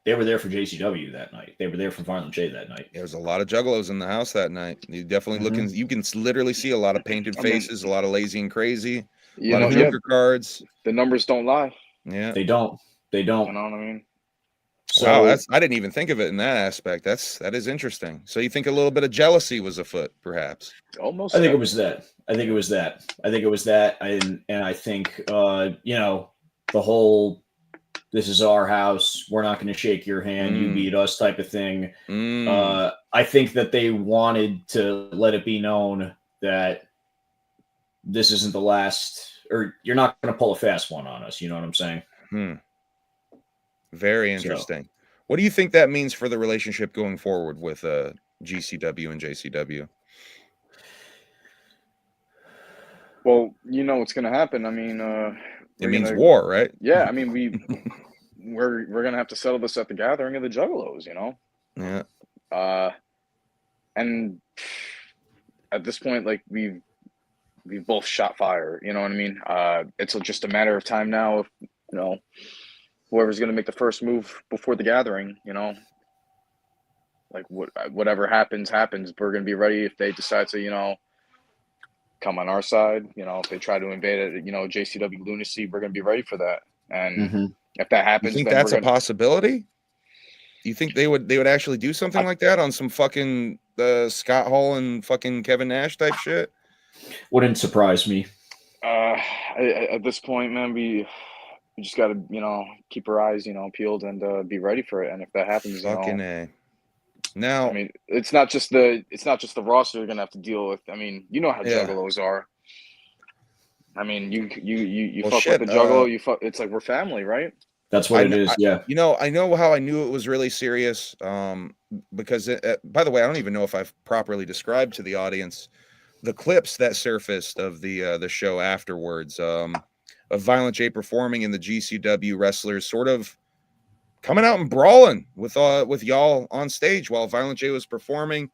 They were there for JCW that night. They were there for Violent J that night. There was a lot of juggalos in the house that night. You definitely Mhm. looking. You can literally see a lot of painted faces, a lot of lazy and crazy, a You lot know, of yeah, Joker cards. the numbers don't lie. Yeah. They don't. They You don't. know what I mean? So Wow, I didn't even think of it in that aspect. That is interesting. So you think a little bit of jealousy was afoot, perhaps? Almost. I think it was that. I think it was that. And I think you know, the whole "this is our house, we're not going to shake your hand, you beat us" type of thing. I think that they wanted to let it be known that this isn't the last, or you're not going to pull a fast one on us. You know what I'm saying? Very interesting. What do you think that means for the relationship going forward with GCW and JCW? Well, you know what's gonna happen. I mean, It means war, right? Yeah, I mean, we're gonna have to settle this at the gathering of the Juggalos, you know. Yeah. And at this point, like we've both shot fire. You know what I mean? It's just a matter of time now. If you know, whoever's gonna make the first move before the gathering, you know, like whatever happens. We're gonna be ready if they decide to, you know, come on our side. You know, if they try to invade it, you know, JCW lunacy, we're gonna be ready for that. And if that happens, you think then that's a possibility? You think they would actually do something like that on some fucking Scott Hall and fucking Kevin Nash type shit? Wouldn't surprise me. At this point, man, we just got to, you know, keep our eyes, you know, peeled and be ready for it. And if that happens, fucking you know, now, I mean, it's not just the roster you're gonna have to deal with. I mean, you know how Juggalos are. I mean, you fuck with the Juggalo, you fuck. It's like we're family, right? That's what it is. Yeah. You know, I know how I knew it was really serious. Because by the way, I don't even know if I've properly described to the audience the clips that surfaced of the show afterwards. Of Violent J performing and the GCW wrestlers sort of coming out and brawling with y'all on stage while Violent J was performing,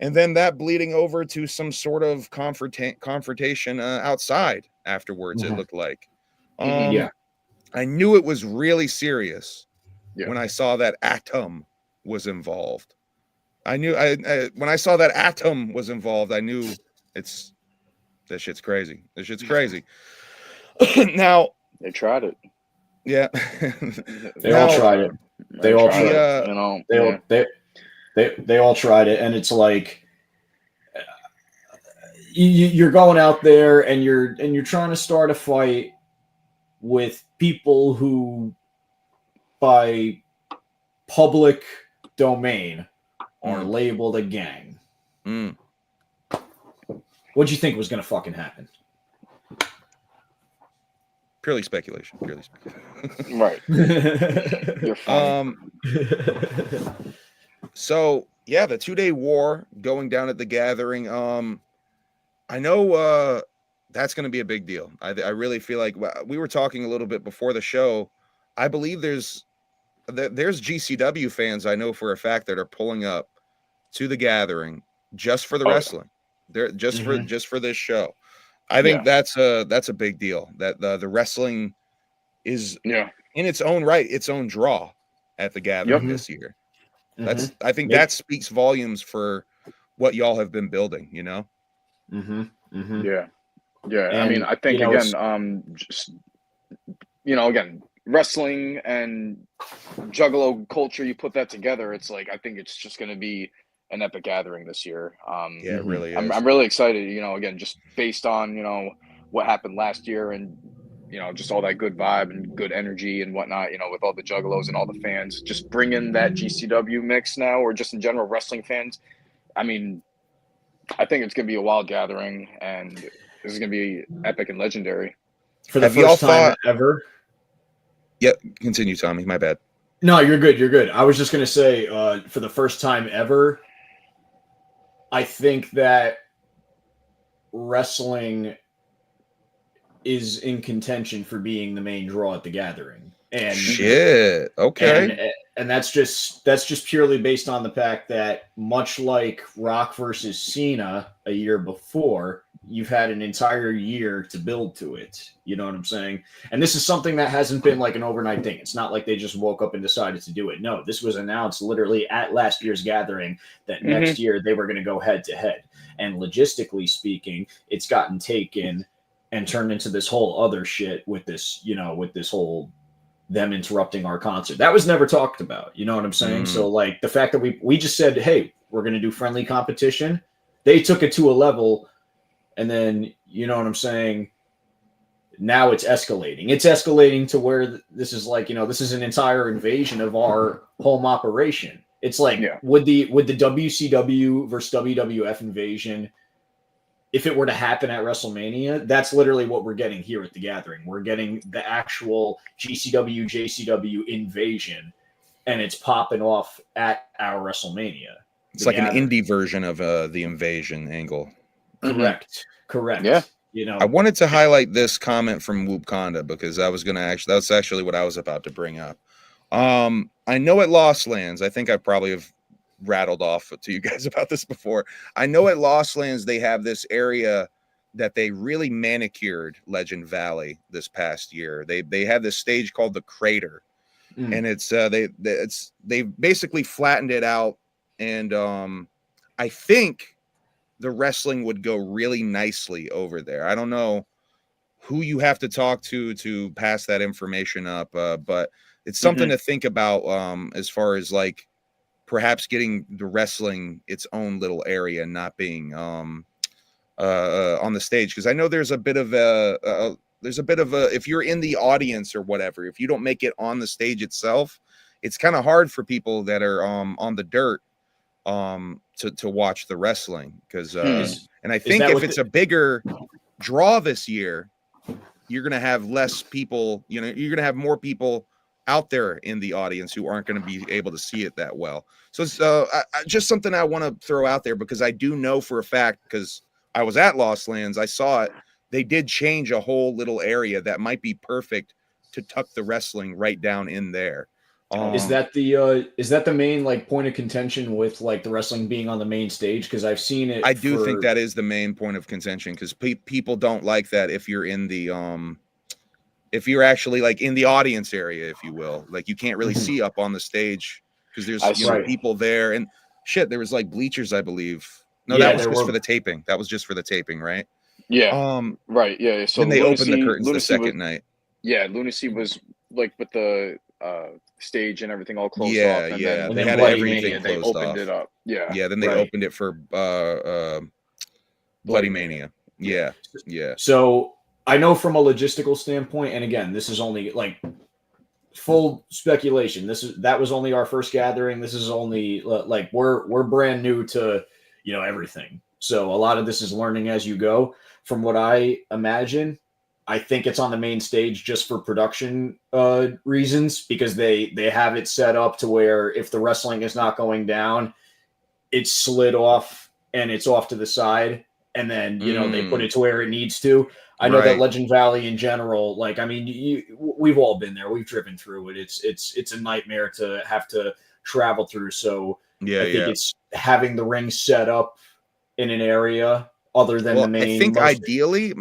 and then that bleeding over to some sort of confrontation outside afterwards. It looked like. Yeah. I knew it was really serious Yeah. when I saw that Atom was involved. I knew when I saw that Atom was involved, I knew this shit's crazy. This shit's crazy. Now they tried it. Yeah. They all tried it. They all tried it. You know, they all tried it, and it's like you're going out there and you're trying to start a fight with people who, by public domain, are labeled a gang. What'd you think was going to fucking happen? Purely speculation. Right. You're funny. So yeah, the 2-day war going down at the gathering. I know that's going to be a big deal. I really feel like we were talking a little bit before the show. I believe there's GCW fans I know for a fact that are pulling up to the gathering just for the wrestling. They're just for this show. I think that's a big deal. That the wrestling is in its own right, its own draw at the gathering this year. I think that speaks volumes for what y'all have been building, you know? Yeah. And, I mean, I think just again, wrestling and Juggalo culture, you put that together, it's like I think it's just going to be an epic gathering this year. Yeah, it really is. I'm really excited. Again, just based on what happened last year and just all that good vibe and good energy and whatnot. With all the Juggalos and all the fans, just bring in that GCW mix now, or just in general wrestling fans. I mean, I think it's going to be a wild gathering, and this is going to be epic and legendary. For the first time ever. Yep, continue, Tommy. My bad. No, you're good. You're good. I was just going to say, for the first time ever, I think that wrestling is in contention for being the main draw at the gathering. And shit. Okay. And that's just purely based on the fact that, much like Rock versus Cena a year before, you've had an entire year to build to it. You know what I'm saying? And this is something that hasn't been like an overnight thing. It's not like they just woke up and decided to do it. No, this was announced literally at last year's gathering that next year they were going to go head to head. And logistically speaking, it's gotten taken and turned into this whole other shit with this, you know, with this whole them interrupting our concert. That was never talked about. You know what I'm saying? So like the fact that we just said, hey, we're going to do friendly competition. They took it to a level, and then, you know what I'm saying? Now it's escalating. It's escalating to where this is like, you know, this is an entire invasion of our home operation. It's like, would the WCW versus WWF invasion, if it were to happen at WrestleMania, that's literally what we're getting here at the gathering. We're getting the actual GCW, JCW invasion, and it's popping off at our WrestleMania. It's like an indie version of the invasion angle. Correct. Yeah. You know, I wanted to highlight this comment from Whoop Conda because that's actually what I was about to bring up. I know at Lost Lands, I think I probably have rattled off to you guys about this before. I know at Lost Lands they have this area that they really manicured Legend Valley this past year. They had this stage called the Crater, and it's they basically flattened it out, and I think the wrestling would go really nicely over there. I don't know who you have to talk to pass that information up, but it's something to think about as far as like perhaps getting the wrestling its own little area, not being on the stage, because I know there's a bit of a if you're in the audience or whatever, if you don't make it on the stage itself, it's kind of hard for people that are on the dirt to watch the wrestling, because and I think if it's a bigger draw this year, you're gonna have less people, you know, you're gonna have more people out there in the audience who aren't going to be able to see it that well. So it's just something I want to throw out there, because I do know for a fact, because I was at Lost Lands, I saw it. They did change a whole little area that might be perfect to tuck the wrestling right down in there. Is that the main like point of contention with like the wrestling being on the main stage? Because I've seen it. I do think that is the main point of contention, because people don't like that if you're in the if you're actually like in the audience area, if you will, like you can't really see up on the stage because there's people there, and shit, there was like bleachers, I believe. No, that was just for the taping. That was just for the taping, right? Yeah. Right. Yeah. So then they opened the curtains the second night. Yeah, Lunacy was like with the stage and everything all closed off. And then they had everything they closed opened off. it up. Yeah. Yeah. Then they opened it for Bloody Mania. Yeah. Yeah. So I know from a logistical standpoint, and again, this is only like full speculation. That was only our first gathering. This is only like we're brand new to, you know, everything. So a lot of this is learning as you go. From what I imagine, I think it's on the main stage just for production reasons, because they have it set up to where if the wrestling is not going down, it's slid off and it's off to the side, and then you know they put it to where it needs to. I know that Legend Valley in general, like, I mean, we've all been there. We've driven through it. It's a nightmare to have to travel through. So I think it's having the ring set up in an area other than the main. I think ideally,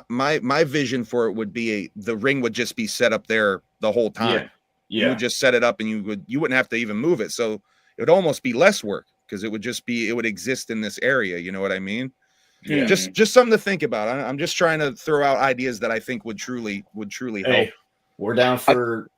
my vision for it would be the ring would just be set up there the whole time. Yeah. You would just set it up, and you wouldn't have to even move it. So it would almost be less work, because it would exist in this area. You know what I mean? Yeah. Just something to think about. I'm just trying to throw out ideas that I think would truly help. We're down for.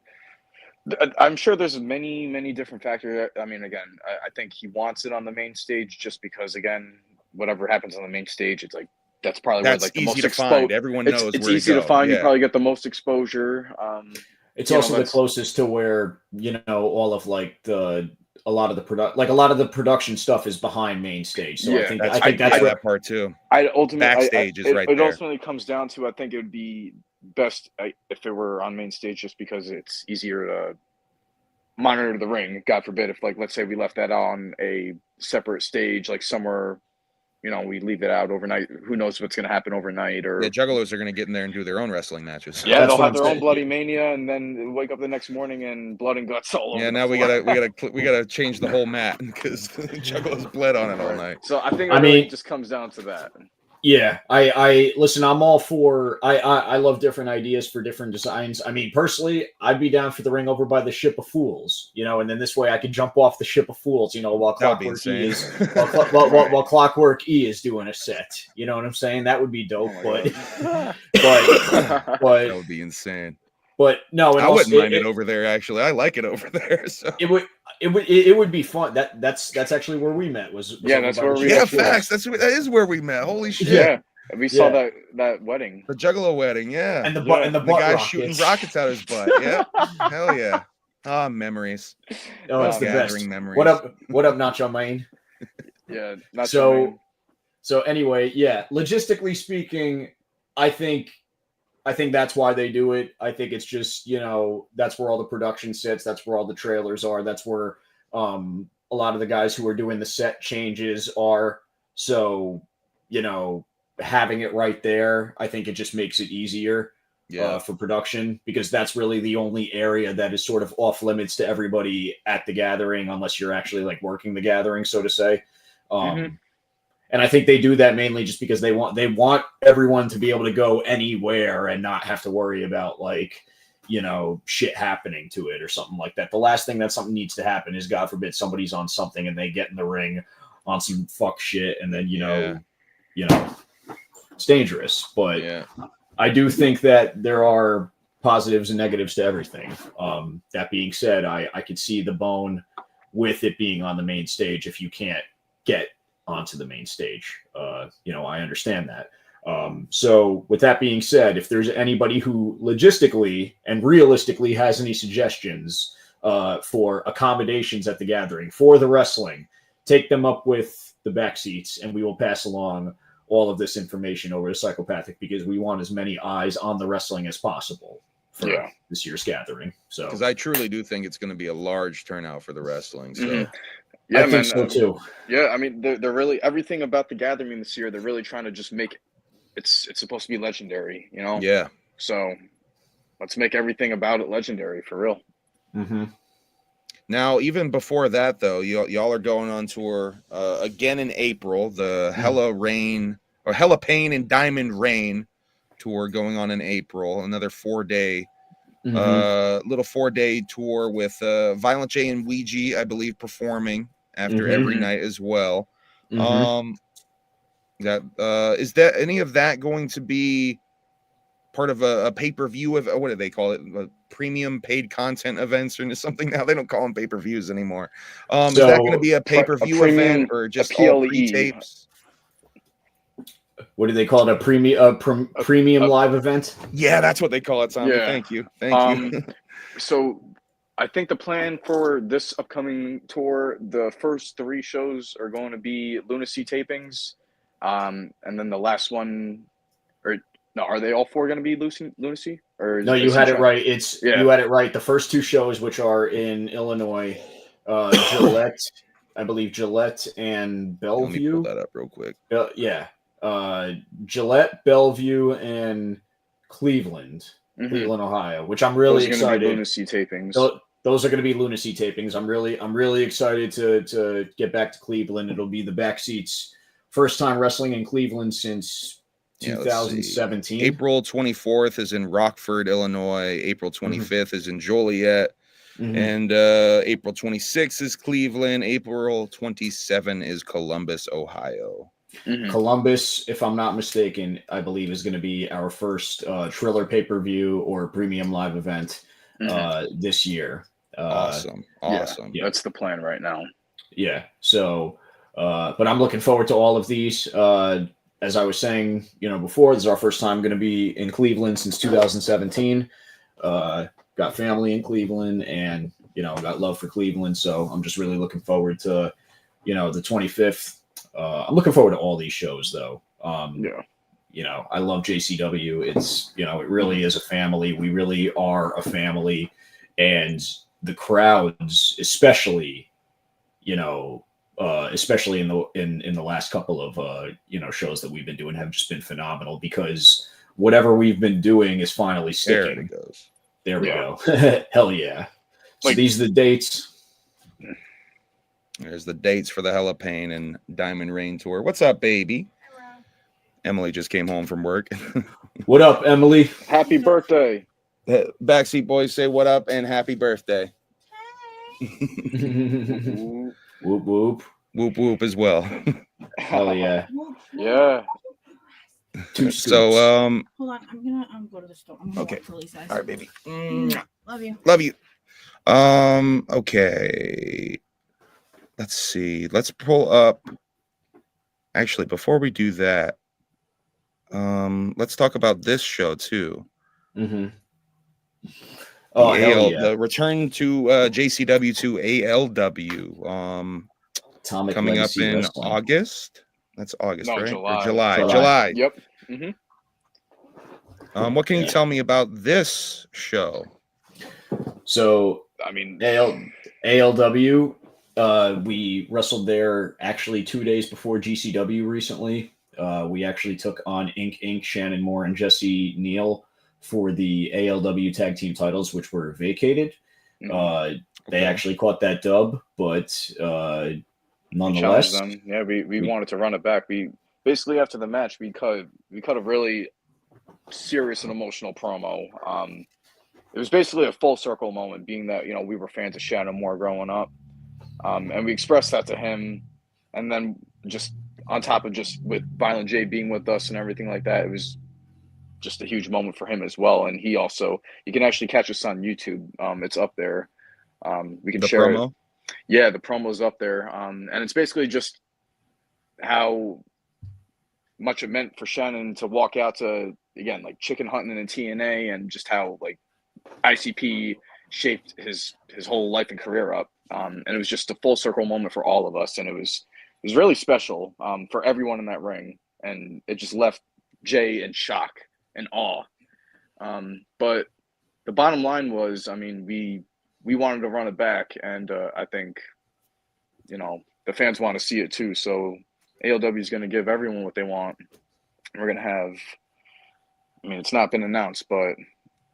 I'm sure there's many different factors. I mean, again, I think he wants it on the main stage just because, again, whatever happens on the main stage, it's like that's probably where, like, the most exposed. Everyone knows it's easy to find. You probably get the most exposure. It's also the closest to where, you know, all of like a lot of the production stuff is behind main stage. So I think that's that part too. Backstage is right there. It ultimately comes down to, I think it would be best if it were on main stage, just because it's easier to monitor the ring. God forbid if, like, let's say we left that on a separate stage, like somewhere, you know, we leave it out overnight. Who knows what's going to happen overnight? Or Juggalos are going to get in there and do their own wrestling matches. Yeah, they'll have their own Bloody Mania, and then wake up the next morning and blood and guts all over. Yeah, now we gotta change the whole mat because Juggalos bled on it all night. So I think it just comes down to that. Yeah, I listen. I'm all for. I love different ideas for different designs. I mean, personally, I'd be down for the ring over by the Ship of Fools, and then this way I could jump off the Ship of Fools, while That would be Clockwork E insane. is while Clockwork E is doing a set. You know what I'm saying? That would be dope. Oh my but That but would be insane. but no, I wouldn't mind it over there. Actually, I like it over there. So it would be fun. That's actually where we met. Was Yeah, over that's by where the we Ship yeah, of Fools. facts. That is where we met. Holy shit. Yeah, we saw Yeah. that wedding. The Juggalo wedding, yeah. And the Yeah. butt and the And the butt guy rockets. shooting rockets out his butt. Yeah. Hell yeah. Ah, memories. Oh, it's the best. Gathering memories. What up, Nacho Main? Yeah, not So anyway, yeah, logistically speaking, I think that's why they do it. I think it's just, that's where all the production sits. That's where all the trailers are. That's where a lot of the guys who are doing the set changes are. So, having it right there, I think it just makes it easier for production, because that's really the only area that is sort of off limits to everybody at the gathering, unless you're actually like working the gathering, so to say. And I think they do that mainly just because they want everyone to be able to go anywhere and not have to worry about shit happening to it or something like that. The last thing that something needs to happen is, God forbid, somebody's on something and they get in the ring on some fuck shit, and then it's dangerous. But yeah. I do think that there are positives and negatives to everything. That being said, I could see the bone with it being on the main stage if you can't get onto the main stage. I understand that. So with that being said, if there's anybody who logistically and realistically has any suggestions for accommodations at the gathering for the wrestling, take them up with the Backseatz, and we will pass along all of this information over to Psychopathic, because we want as many eyes on the wrestling as possible for this year's gathering. So, Because I truly do think it's going to be a large turnout for the wrestling. So Yeah, I think so too. Yeah, I mean, they're really, everything about the gathering this year, they're really trying to just make it's supposed to be legendary, yeah. So let's make everything about it legendary for real. Mm-hmm. Now, even before that, though, y'all are going on tour again in April. The Hella Pain and Diamond Rain tour going on in April. Another 4-day, little 4-day tour with Violent J and Ouija, I believe, performing after every night as well. Is that any of that going to be part of a pay-per-view of, what do they call it? Premium paid content events or something now? They don't call them pay-per-views anymore. Is that going to be a pay-per-view event or just all pre-tapes? What do they call it? A premium live event? Yeah, that's what they call it, Tommy. Yeah. Thank you. Thank you. So I think the plan for this upcoming tour, the first 3 shows are going to be Lunacy tapings. And then the last one, are they all 4 going to be Lunacy? Or no, you had it right. You had it right. The first 2 shows, which are in Illinois, Gillette, I believe Gillette and Bellevue. Let me pull that up real quick. Gillette, Bellevue, and Cleveland, Ohio, which I'm really excited. Lunacy tapings. Those are going to be Lunacy tapings. I'm really excited to get back to Cleveland. It'll be the Backseatz first time wrestling in Cleveland since 2017. April 24th is in Rockford, Illinois. April 25th is in Joliet. And April 26th is Cleveland. April 27th is Columbus, Ohio. Columbus, if I'm not mistaken, I believe is going to be our first Triller pay-per-view or premium live event this year. Awesome. Yeah, that's the plan right now. Yeah. So, but I'm looking forward to all of these. As I was saying, before, this is our first time going to be in Cleveland since 2017. Got family in Cleveland, and got love for Cleveland. So I'm just really looking forward to, the 25th. I'm looking forward to all these shows, though. I love JCW. It's it really is a family. We really are a family, and the crowds, especially in the last couple of shows that we've been doing, have just been phenomenal, because whatever we've been doing is finally sticking. There it goes. There we go. Hell yeah. So these are the dates. There's the dates for the Hella Pain and Diamond Rain tour. What's up, baby? Emily just came home from work. What up, Emily? Happy birthday. Backseat boys say what up and happy birthday. Whoop whoop. Whoop whoop as well. Hell yeah. Yeah. Two scoops. So Hold on, I'm gonna go to the store. I'm gonna Okay. walk till he says. all right, baby. Love you. Love you. Okay. Let's see. Let's pull up. Actually, before we do that, let's talk about this show too. Mm-hmm. Oh, hell yeah. The return to JCW to ALW. Atomic Coming up Legacy in Wrestling. August. That's August, No, right? July. Or July. July. July. Yep. Mm-hmm. What can you Yeah. tell me about this show? So I mean, ALW, we wrestled there actually 2 days before GCW recently. We actually took on Inc., Shannon Moore and Jesse Neal for the ALW tag team titles, which were vacated. They Okay. actually caught that dub, but we nonetheless, challenged them. Yeah, we wanted to run it back. We basically after the match we cut a really serious and emotional promo. It was basically a full circle moment, being that we were fans of Shannon Moore growing up, and we expressed that to him, and then just on top of just with Violent J being with us and everything like that, it was just a huge moment for him as well. And you can actually catch us on YouTube. It's up there. We can The share promo? it. Yeah, the promo's up there. And it's basically just how much it meant for Shannon to walk out to, again, like chicken hunting in TNA, and just how like ICP shaped his whole life and career up. And it was just a full circle moment for all of us. And it was really special for everyone in that ring. And it just left Jay in shock and awe. But the bottom line was, I mean, we wanted to run it back, and I think, the fans want to see it too. So ALW is going to give everyone what they want. We're going to have, I mean, it's not been announced, but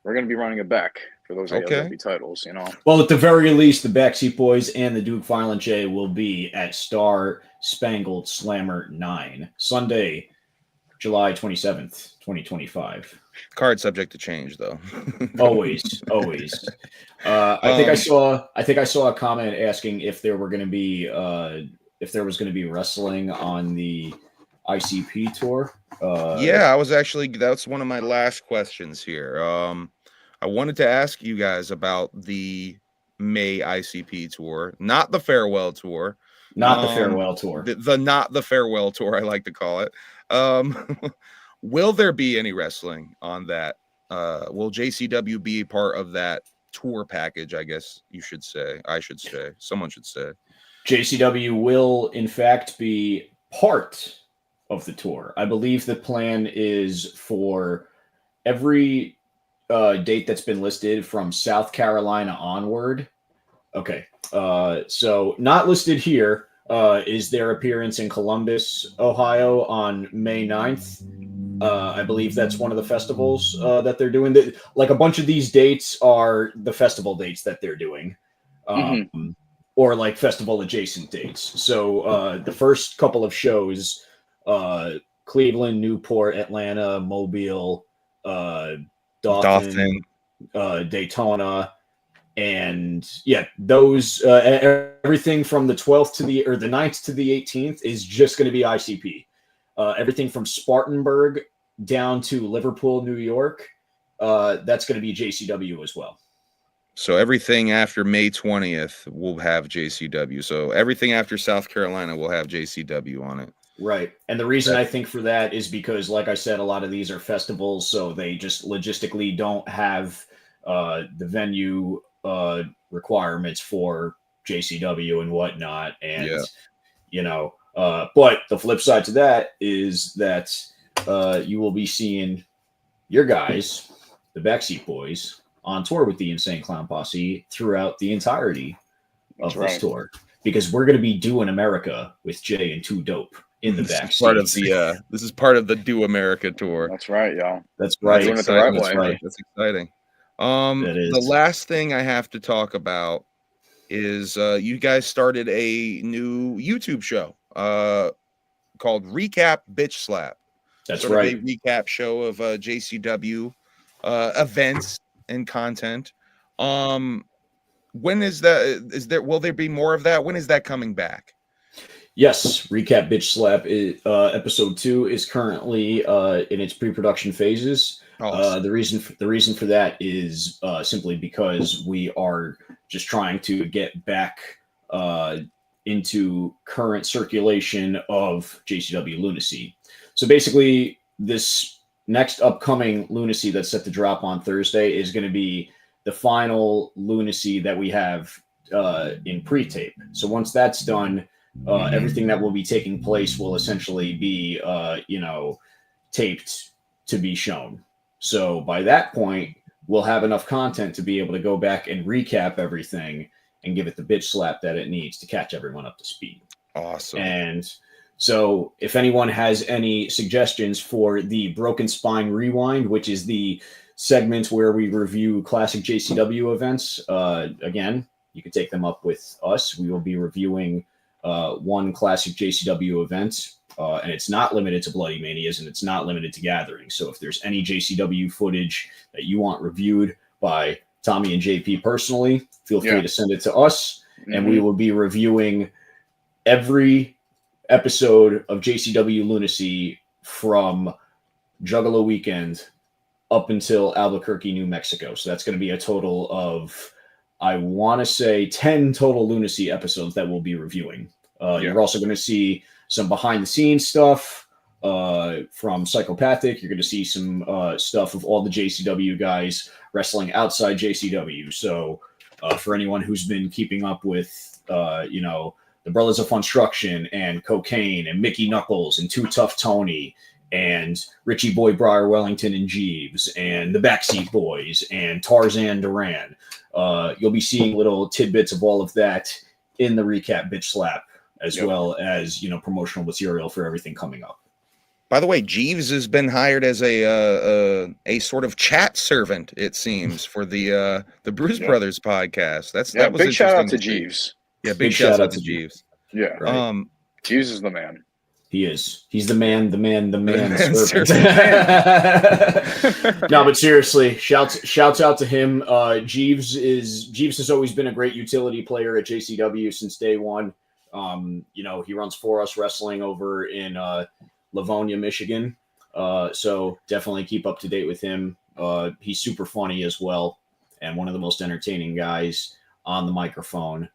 we're going to be running it back for those ALW titles, well, at the very least, the Backseat Boys and the Duke Violent J will be at Star Spangled Slammer 9, Sunday, July 27th, 2025. Card subject to change, though. always. I think I saw a comment asking if there were going to be if there was going to be wrestling on the ICP tour. Yeah, that's one of my last questions here. I wanted to ask you guys about the May ICP tour, not the farewell tour. Not the farewell tour. Not the farewell tour, I like to call it. Will there be any wrestling on that? Will JCW be part of that tour package? I guess you should say. I should say. Someone should say. JCW will, in fact, be part of the tour. I believe the plan is for every date that's been listed from South Carolina onward. Okay. So not listed here is their appearance in Columbus, Ohio on May 9th. I believe that's one of the festivals that they're doing. Like a bunch of these dates are the festival dates that they're doing. Or like festival adjacent dates. So the first couple of shows, Cleveland, Newport, Atlanta, Mobile, Dothan, Daytona, and yeah, those everything from the 12th to the 9th to the 18th is just going to be ICP. Everything from Spartanburg down to Liverpool, New York, that's going to be JCW as well. So everything after May 20th will have JCW. So everything after South Carolina will have JCW on it. Right. And the reason I think for that is because, like I said, a lot of these are festivals, so they just logistically don't have the venue requirements for JCW and whatnot. And, but the flip side to that is that you will be seeing your guys, the Backseat Boys, on tour with the Insane Clown Posse throughout the entirety of this tour, because we're going to be doing America with Jay and Too Dope in the backseat. This is part of the Do America tour. That's right, y'all. That's right. Doing it the right way. Right. That's exciting. Is. The last thing I have to talk about is you guys started a new YouTube show called Recap Bitch Slap. That's sort right. of a recap show of JCW events and content. When is that? Will there be more of that? When is that coming back? Yes, recap bitch slap. Episode 2 is currently in its pre-production phases. Awesome. The reason for that is simply because we are just trying to get back into current circulation of JCW Lunacy. So basically, this next upcoming Lunacy that's set to drop on Thursday is going to be the final Lunacy that we have in pre-tape. So once that's done, everything that will be taking place will essentially be, taped to be shown. So by that point, we'll have enough content to be able to go back and recap everything and give it the bitch slap that it needs to catch everyone up to speed. Awesome. And so if anyone has any suggestions for the Broken Spine Rewind, which is the segment where we review classic JCW events, again, you can take them up with us. We will be reviewing one classic JCW event, and it's not limited to Bloody Manias, and it's not limited to gatherings. So if there's any JCW footage that you want reviewed by Tommy and JP personally, feel free to send it to us, and we will be reviewing every episode of JCW Lunacy from Juggalo Weekend up until Albuquerque, New Mexico. So that's going to be a total of, I want to say, 10 total Lunacy episodes that we'll be reviewing. You're also going to see some behind-the-scenes stuff from Psychopathic. You're going to see some stuff of all the JCW guys wrestling outside JCW. So for anyone who's been keeping up with, the Brothers of Funstruction and Cocaine and Mickey Knuckles and Too Tough Tony and Richie Boy Briar Wellington and Jeeves and the Backseat Boys and Tarzan Duran, you'll be seeing little tidbits of all of that in the recap bitch slap, as well as, promotional material for everything coming up. By the way, Jeeves has been hired as a sort of chat servant, it seems, for the Bruce Brothers podcast. That was big shout out to see. Jeeves. Yeah, big shout out to Jeeves. Yeah, right. Jeeves is the man. He is. He's the man. servant. No, but seriously, shouts out to him. Jeeves has always been a great utility player at JCW since day one. He runs For Us Wrestling over in Livonia, Michigan. So definitely keep up to date with him. He's super funny as well, and one of the most entertaining guys on the microphone.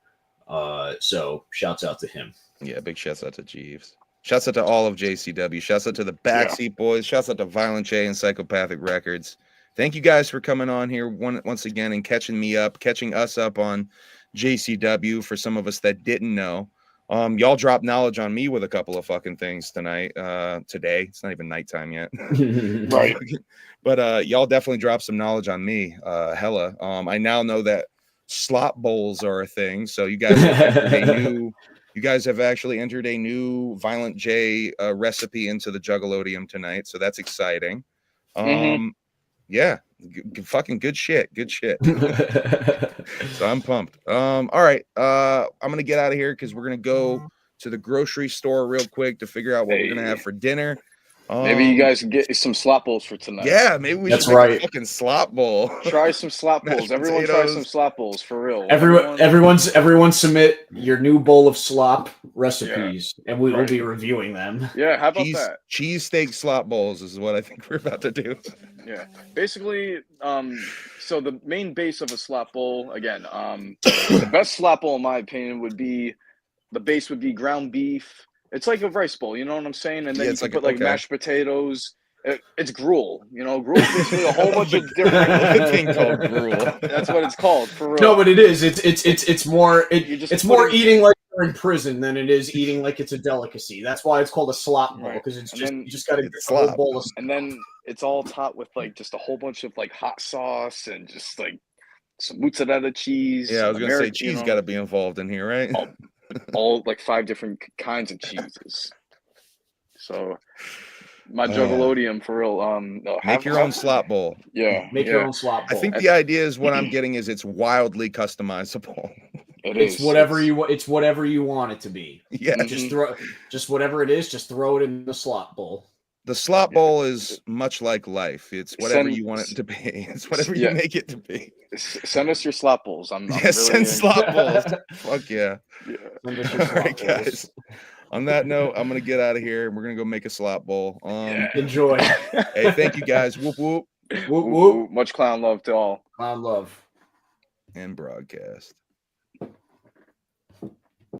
So shouts out to him. Yeah, big shouts out to Jeeves. Shouts out to all of JCW. Shouts out to the Backseat Boys. Shouts out to Violent J and Psychopathic Records. Thank you guys for coming on here once again and catching us up on JCW. For some of us that didn't know, y'all dropped knowledge on me with a couple of fucking things today. It's not even nighttime yet. Right. But y'all definitely dropped some knowledge on me. Hella. I now know that slop bowls are a thing. So you guys have actually entered a new Violent J recipe into the Juggalodium tonight. So that's exciting. Yeah, fucking good shit. So I'm pumped. All right. I'm going to get out of here because we're going to go to the grocery store real quick to figure out what we're going to have for dinner. Maybe you guys can get some slop bowls for tonight. Yeah, maybe we should make a fucking slop bowl. Try some slop bowls. Everyone try some slop bowls for real. Everyone submit your new bowl of slop recipes, and we will be reviewing them. Yeah, how about that? Cheesesteak slop bowls is what I think we're about to do. Yeah, basically, so the main base of a slop bowl, again, the best slop bowl in my opinion would be ground beef. It's like a rice bowl, you know what I'm saying? And then you can put mashed potatoes. It's gruel, Gruel is basically a whole bunch of different thing called gruel. That's what it's called, for real. No, but it is. It's more eating like you're in prison than it is eating like it's a delicacy. That's why it's called a slop bowl, because you just got to get a whole bowl of. And then it's all topped with just a whole bunch of hot sauce and just some mozzarella cheese. Yeah, I was gonna say cheese got to be involved in here, right? All 5 different kinds of cheeses. So my Juggalodium, for real. Make your own slop bowl. Yeah, make your own slop bowl. I think the idea is what I'm getting is it's wildly customizable. It's whatever you want it to be. Yeah, just whatever it is, just throw it in the slop bowl. The slop bowl is much like life. It's whatever Send- you want it to be. It's whatever Yeah. you make it to be. Send us your slop bowls. I'm Yeah, really send slop bowls. Fuck yeah. Yeah. Send us All your right, slop bowls. guys. On that note, I'm gonna get out of here and we're gonna go make a slop bowl. Enjoy. Hey, thank you guys. Whoop whoop Whoop, whoop. Much clown love to all. Clown love. and broadcast.